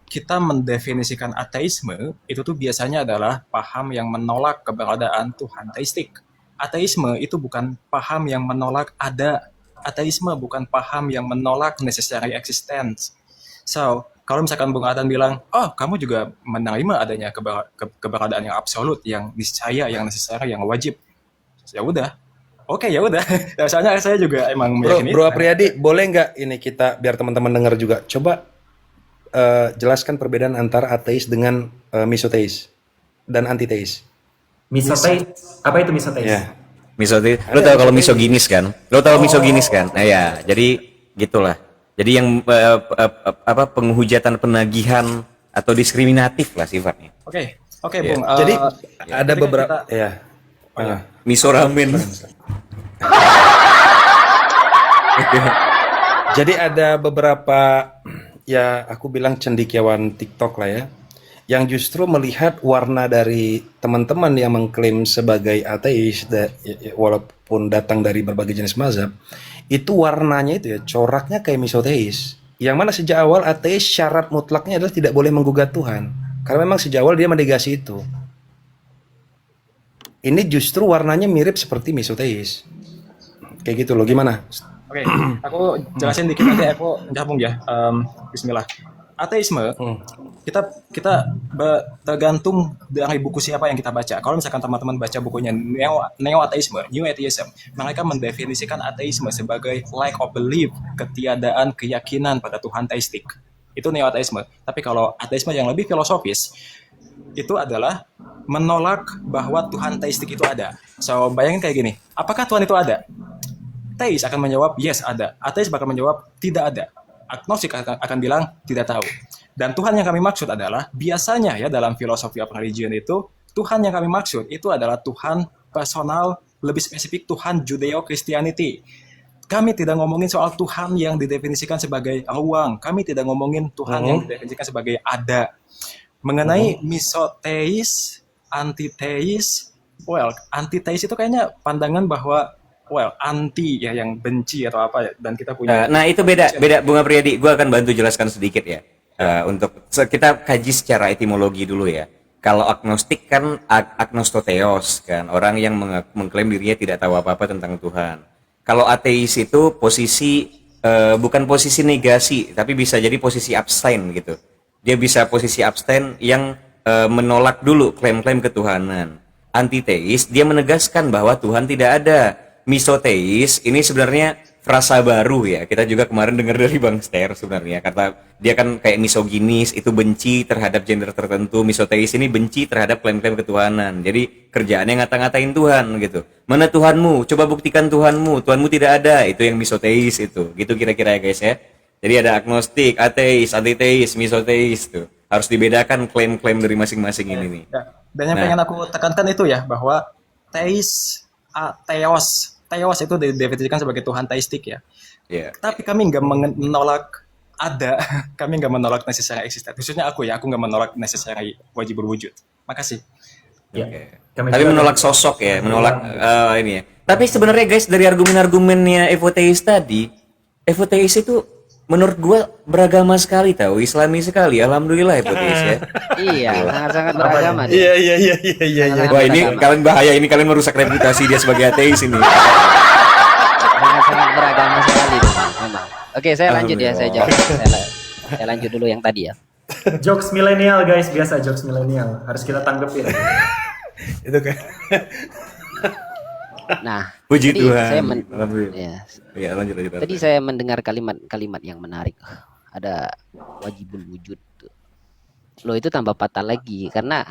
Kita mendefinisikan ateisme itu tuh biasanya adalah paham yang menolak keberadaan Tuhan teistik. Ateisme itu bukan paham yang menolak ada. Ateisme bukan paham yang menolak necessary existence. So, kalau misalkan Bung Adan bilang, oh kamu juga menerima adanya keberadaan yang absolut, yang niscaya, yang necessary, yang wajib. Ya udah. Oke, ya udah. Soalnya saya juga emang meyakini. Bro Apriyadi, boleh nggak ini kita biar teman-teman dengar juga? Coba jelaskan perbedaan antara ateis dengan misoteis dan antiteis. Misoteis, apa itu misoteis? Ya. Misoteis, lo tau kalau misoginis kan? Lo tau misoginis kan? Nah ya, jadi gitulah. Jadi yang apa penghujatan, penagihan atau diskriminatif lah sifatnya. Oke, Ya. Bung. Jadi ada ketika beberapa kita- ya. Miso ramen. Jadi ada beberapa ya aku bilang cendekiawan TikTok lah ya, yang justru melihat warna dari teman-teman yang mengklaim sebagai ateis, walaupun datang dari berbagai jenis mazhab, itu warnanya itu ya coraknya kayak misoteis. Yang mana sejak awal ateis syarat mutlaknya adalah tidak boleh menggugat Tuhan, karena memang sejak awal dia menegasi itu. Ini justru warnanya mirip seperti misoteis. Kayak gitu loh, gimana? Oke, aku jelasin dikit nanti aku nyambung ya. Bismillah. Ateisme kita tergantung dari buku siapa yang kita baca. Kalau misalkan teman-teman baca bukunya neo-ateisme, New Atheism, mereka mendefinisikan ateisme sebagai lack of belief, ketiadaan keyakinan pada Tuhan teistik. Itu neo-ateisme. Tapi kalau ateisme yang lebih filosofis, itu adalah menolak bahwa Tuhan teistik itu ada. So, bayangin kayak gini, apakah Tuhan itu ada? Teis akan menjawab yes ada, ateis bakal menjawab tidak ada, agnostik akan bilang tidak tahu. Dan Tuhan yang kami maksud adalah biasanya ya dalam filosofi of religion itu Tuhan yang kami maksud itu adalah Tuhan personal, lebih spesifik Tuhan Judeo-Christianity. Kami tidak ngomongin soal Tuhan yang didefinisikan sebagai ruang, kami tidak ngomongin Tuhan yang didefinisikan sebagai ada. Mengenai misoteis, antiteis, antiteis itu kayaknya pandangan bahwa anti ya yang benci atau apa ya, dan kita punya Nah itu beda Bung Apriyadi, gue akan bantu jelaskan sedikit ya. Untuk kita kaji secara etimologi dulu ya. Kalau agnostik kan agnostotheos kan, orang yang mengklaim dirinya tidak tahu apa-apa tentang Tuhan. Kalau ateis itu posisi bukan posisi negasi, tapi bisa jadi posisi abstain gitu. Dia bisa posisi abstain yang menolak dulu klaim-klaim ketuhanan. Antiteis dia menegaskan bahwa Tuhan tidak ada. Misoteis ini sebenarnya frasa baru ya. Kita juga kemarin dengar dari Bang Ster sebenarnya, kata dia kan kayak misoginis, itu benci terhadap gender tertentu. Misoteis ini benci terhadap klaim-klaim ketuhanan. Jadi kerjaannya ngata-ngatain Tuhan gitu. Mana Tuhanmu? Coba buktikan Tuhanmu. Tuhanmu tidak ada. Itu yang misoteis itu. Gitu kira-kira ya guys ya. Jadi ada agnostik, ateis, antiteis, misoteis tuh. Harus dibedakan klaim-klaim dari masing-masing ini nih. ya. Dan yang pengen aku tekankan itu ya bahwa teos itu didefinisikan sebagai Tuhan teistik ya. Iya. Tapi kami nggak menolak ada, kami nggak menolak necessary existent. Khususnya aku nggak menolak necessary wajib berwujud. Makasih. Ya. Oke. Kami Tapi juga menolak sosok ya, menolak ini ya. Tapi sebenarnya guys dari argumen-argumennya Evoteis tadi, Evoteis itu menurut gua beragama sekali tahu, Islami sekali. Alhamdulillah Evoteis ya. Iya, sangat-sangat beragama dia. Iya. Sangat-sangat Wah ini beragama. kalian bahaya, ini kalian merusak reputasi dia sebagai ateis ini. Sangat-sangat beragama sekali tuh, memang. Oke, saya lanjut ya, saya jawab. Saya lanjut dulu yang tadi ya. jokes milenial guys, biasa jokes milenial harus kita tanggepin. Itu kan. Nah, Puji tadi Tuhan. saya Alhamdulillah. ya, Ya lanjut. tadi saya mendengar kalimat-kalimat yang menarik. Ada wajibul wujud. Loh itu tambah patah lagi karena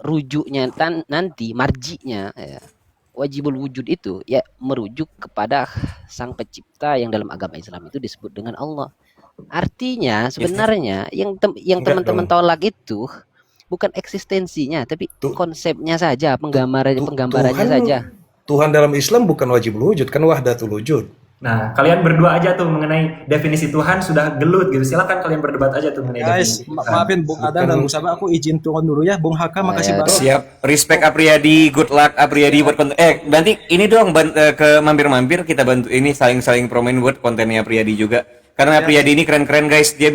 rujuknya nanti marjinya ya, wajibul wujud itu ya merujuk kepada sang pencipta yang dalam agama Islam itu disebut dengan Allah. Artinya sebenarnya yang Enggak teman-teman dong. tolak itu bukan eksistensinya tapi Tuh. konsepnya saja, penggambarannya Tuhan, saja. Tuhan dalam Islam bukan wajib wujud, kan wahdatul wujud. Nah, kalian berdua aja tuh mengenai definisi Tuhan sudah gelut gitu. Silakan kalian berdebat aja tuh mengenai Guys, definisi Tuhan. maafin Bung Adam dan Bung Sabah, aku izin turun dulu ya. Bung Haka, makasih Ya, banget. Siap, respect Apriyadi, good luck Apriyadi buat konten. Nanti ini dong ke mampir-mampir kita bantu ini saling-saling promoin buat kontennya Apriyadi juga. Karena Apriyadi ini keren-keren guys, dia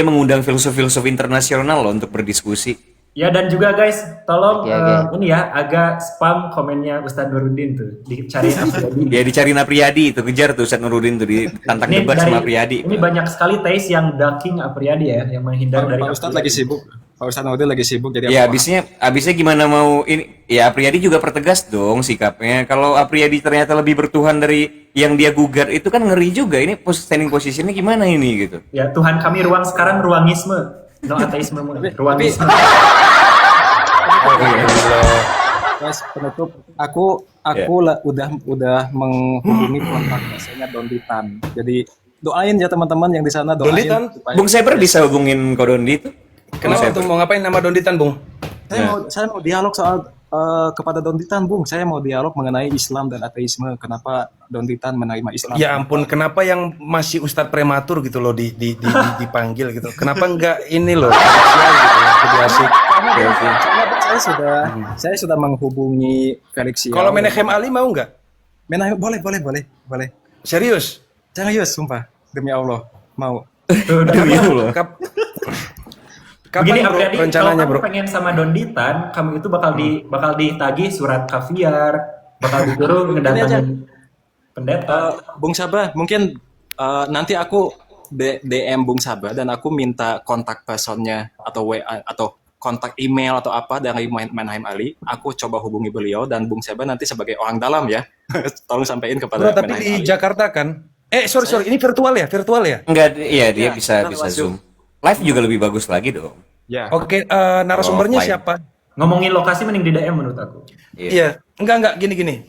mengundang filsuf-filsuf internasional loh untuk berdiskusi. Ya dan juga guys, tolong Oke. ini ya agak spam komennya Ustadz Nurudin tuh, dicariin Apriyadi. Ya dicariin Apriyadi itu, kejar tuh Ustadz Nurudin tuh ditantang debat sama Apriyadi. Ini banyak sekali teis yang ducking Apriyadi ya, yang menghindar dari Pak Ustadz Apriyadi. lagi sibuk. Pak Ustadz Nurdin lagi sibuk jadi Ya aku abisnya gimana mau ini? Ya Apriyadi juga pertegas dong sikapnya. Kalau Apriyadi ternyata lebih bertuhan dari yang dia gugat itu kan ngeri juga. Ini standing positionnya gimana ini gitu? Ya Tuhan kami ruang sekarang ruangisme, no ateisme, ruangisme. Guys, penutup aku udah menghubungi kontak biasanya Don Titan. Jadi doain ya teman-teman yang di sana, doain Donditan? supaya Bung Cyber bisa hubungin Ko Dondi itu? Kenapa tuh mau ngapain nama Donditan, Bung? saya mau dialog soal kepada Donditan, Bung. Saya mau dialog mengenai Islam dan ateisme. Kenapa Donditan menerima Islam? Ya ampun, kenapa yang masih Ustadz prematur gitu loh dipanggil gitu? Kenapa enggak ini loh? Spesial gitu, lebih asik. Soalnya saya sudah menghubungi Felix Xiao. Kalau Menachem Ali mau nggak? Menachem boleh. Serius? Serius, sumpah. Demi Allah, mau. Demi Allah. Kapan Begini bro, Apriyadi, kalau rencananya kamu bro? pengen sama Donditan, kamu itu bakal ditagih surat kaviar, bakal disuruh ngedatangin pendeta. Bung Sabah, mungkin nanti aku DM Bung Sabah dan aku minta kontak personnya atau WA atau kontak email atau apa dari Menachem Ali. Aku coba hubungi beliau dan Bung Sabah nanti sebagai orang dalam ya. Tolong sampaikan Bro, kepada tapi Menachem di Ali. Jakarta kan? Sorry, ini virtual ya? Enggak, iya dia Ya, bisa kita Zoom. masuk. Live juga lebih bagus lagi dong. Ya. Oke, narasumbernya offline. siapa? Ngomongin lokasi mending di DM menurut aku. Iya, enggak gini.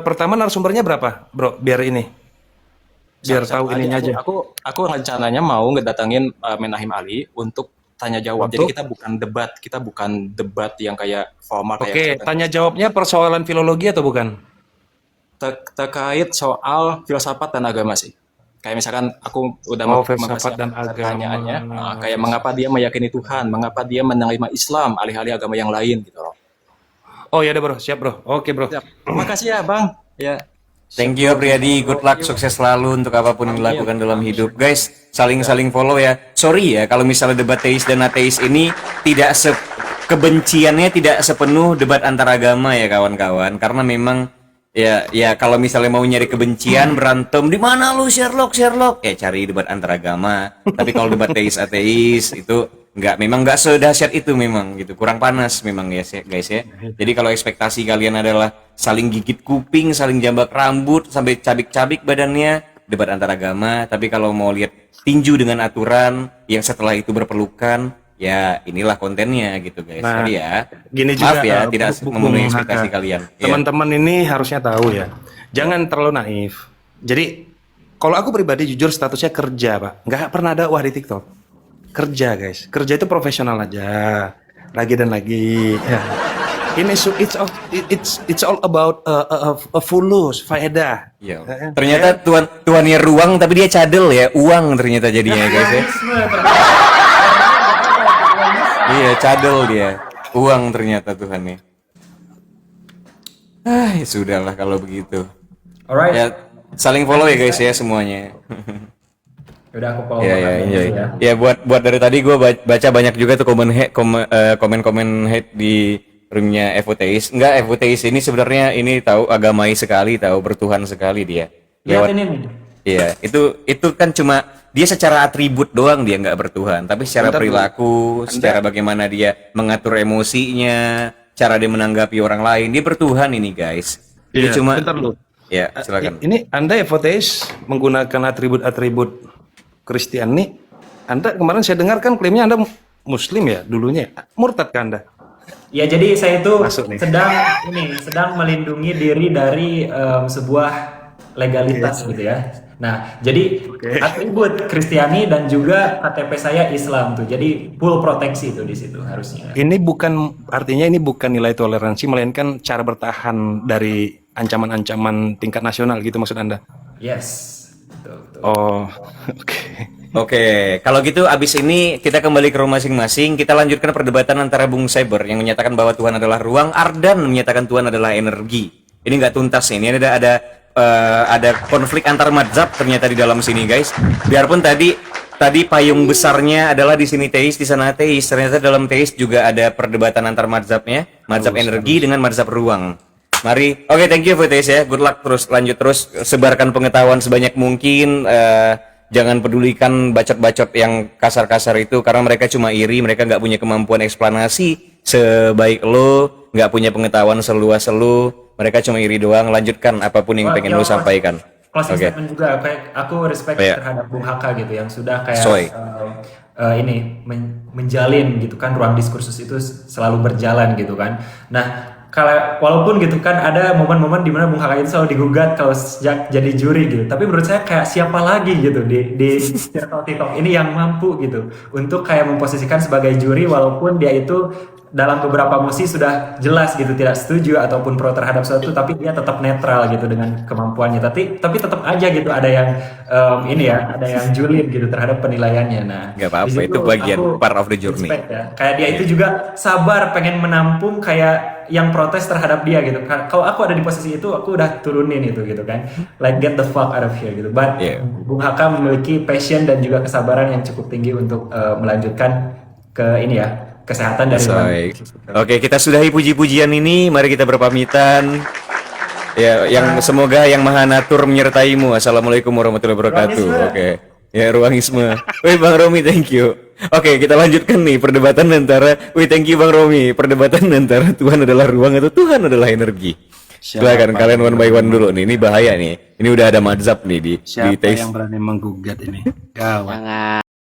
Pertama narasumbernya berapa, bro? Biar ini, biar tahu Siapa ininya aja. Aku rencananya mau ngedatangin Menachem Ali untuk tanya jawab. Jadi Untuk? kita bukan debat yang kayak formal Oke, kayak tanya jawabnya persoalan filologi atau bukan? terkait soal filsafat dan agama sih. Kayak misalkan aku udah Filsafat dan agama. pertanyaannya, kayak mengapa dia meyakini Tuhan, mengapa dia menerima Islam alih-alih agama yang lain gitu loh. Oh ya deh bro, siap bro. Oke bro. Terima kasih ya Bang. Ya. Thank you Apriyadi, good luck, sukses selalu untuk apapun yang dilakukan dalam hidup. Guys, saling follow ya. Sorry ya kalau misalnya debat teis dan ateis ini tidak kebenciannya tidak sepenuh debat antar agama ya kawan-kawan, karena memang ya kalau misalnya mau nyari kebencian berantem di mana lu Sherlock ya cari debat antar agama. Tapi kalau debat teis ateis itu memang nggak sedahsyat itu memang gitu, kurang panas memang ya guys ya. Jadi kalau ekspektasi kalian adalah saling gigit kuping, saling jambak rambut sampai cabik-cabik badannya, debat antar agama. Tapi kalau mau lihat tinju dengan aturan yang setelah itu berpelukan, ya inilah kontennya gitu guys. Nah, jadi ya Gini maaf juga, ya tidak Bung memenuhi Haka. ekspektasi kalian. Ya. Teman-teman ini harusnya tahu ya, jangan terlalu naif. Jadi kalau aku pribadi jujur statusnya kerja pak, nggak pernah ada wah di TikTok. Kerja guys, kerja itu profesional aja, lagi dan lagi. Ya. Ini it's all about a fulus, faedah. Iya. Ternyata tuannya ruang tapi dia cadel ya, uang ternyata jadinya guys ya. Iya, cadel dia. Uang ternyata Tuhannya. Ya sudahlah kalau begitu. Alright. Ya, saling follow ya guys ya semuanya. Udah aku follow Iya, Bang Apriyadi iya. ya. Ya buat dari tadi gue baca banyak juga tuh komen-komen hate di roomnya FOTIS. Enggak, FOTIS ini sebenarnya ini tahu agamai sekali, tahu bertuhan sekali dia. Lihat ini nih. Iya, itu kan cuma dia secara atribut doang dia nggak bertuhan, tapi secara perilaku, secara bagaimana dia mengatur emosinya, cara dia menanggapi orang lain, dia bertuhan ini guys. Dia Iya, cuma bentar lu. ya silakan. Ini Anda FOTS menggunakan atribut-atribut Kristen nih. Anda kemarin saya dengar kan klaimnya Anda Muslim ya dulunya. Murtad kan Anda? Ya jadi saya itu Masuk nih. sedang melindungi diri dari sebuah legalitas gitu ya. Nah, jadi atribut Kristiani dan juga KTP saya Islam tuh. Jadi full proteksi itu di situ harusnya. Ini artinya ini bukan nilai toleransi melainkan cara bertahan dari ancaman-ancaman tingkat nasional gitu maksud Anda? Yes. Betul. Oh, oke. Oke, kalau gitu abis ini kita kembali ke rumah masing-masing. Kita lanjutkan perdebatan antara Bung Cyber yang menyatakan bahwa Tuhan adalah ruang, Ardan menyatakan Tuhan adalah energi. Ini nggak tuntas nih. Ini ada konflik antar mazhab ternyata di dalam sini guys. Biarpun tadi payung besarnya adalah di sini teis, di sana ateis. Ternyata dalam teis juga ada perdebatan antar mazhabnya, mazhab energi dengan mazhab ruang. Mari, oke, thank you for teis ya. Good luck terus, lanjut terus, sebarkan pengetahuan sebanyak mungkin. Jangan pedulikan bacot-bacot yang kasar-kasar itu karena mereka cuma iri, mereka nggak punya kemampuan eksplanasi sebaik lo, nggak punya pengetahuan seluas lo, mereka cuma iri doang. Lanjutkan apapun yang pengen lo sampaikan. Closing Oke. statement juga, kayak aku respect Iya. terhadap Bung Haka gitu yang sudah kayak Soy. menjalin gitu kan ruang diskursus itu selalu berjalan gitu kan. Nah, kalau walaupun gitu kan ada momen-momen di mana Bung Haka itu selalu digugat kalau sejak jadi juri gitu. Tapi menurut saya kayak siapa lagi gitu di circle TikTok ini yang mampu gitu untuk kayak memposisikan sebagai juri walaupun dia itu dalam beberapa mosi sudah jelas gitu tidak setuju ataupun pro terhadap sesuatu, tapi dia tetap netral gitu dengan kemampuannya. Tapi tetap aja gitu ada yang ada yang julid gitu terhadap penilaiannya. Nah, Nggak apa-apa, di situ itu bagian aku part of the journey. respect ya. Kayak dia itu juga sabar pengen menampung kayak yang protes terhadap dia gitu. Kalau aku ada di posisi itu, aku udah turunin itu gitu kan. Like get the fuck out of here gitu. But Yeah. Bung Haka memiliki passion dan juga kesabaran yang cukup tinggi untuk melanjutkan ke ini ya, kesehatan dari Baik. Oke, kita sudahi puji-pujian ini. Mari kita berpamitan. Ya, yang semoga yang Maha Natur menyertaimu. Assalamualaikum warahmatullahi wabarakatuh. Ruangisme. Oke. Ya, ruangisme. Wih, Bang Romi, thank you. Oke, kita lanjutkan nih perdebatan antara thank you Bang Romi. Perdebatan antara Tuhan adalah ruang atau Tuhan adalah energi. Silakan kalian one by one dulu nih. Ini bahaya nih. Ini udah ada mazhab nih di Siapa taste. yang berani menggugat ini? Gawat. Jangan.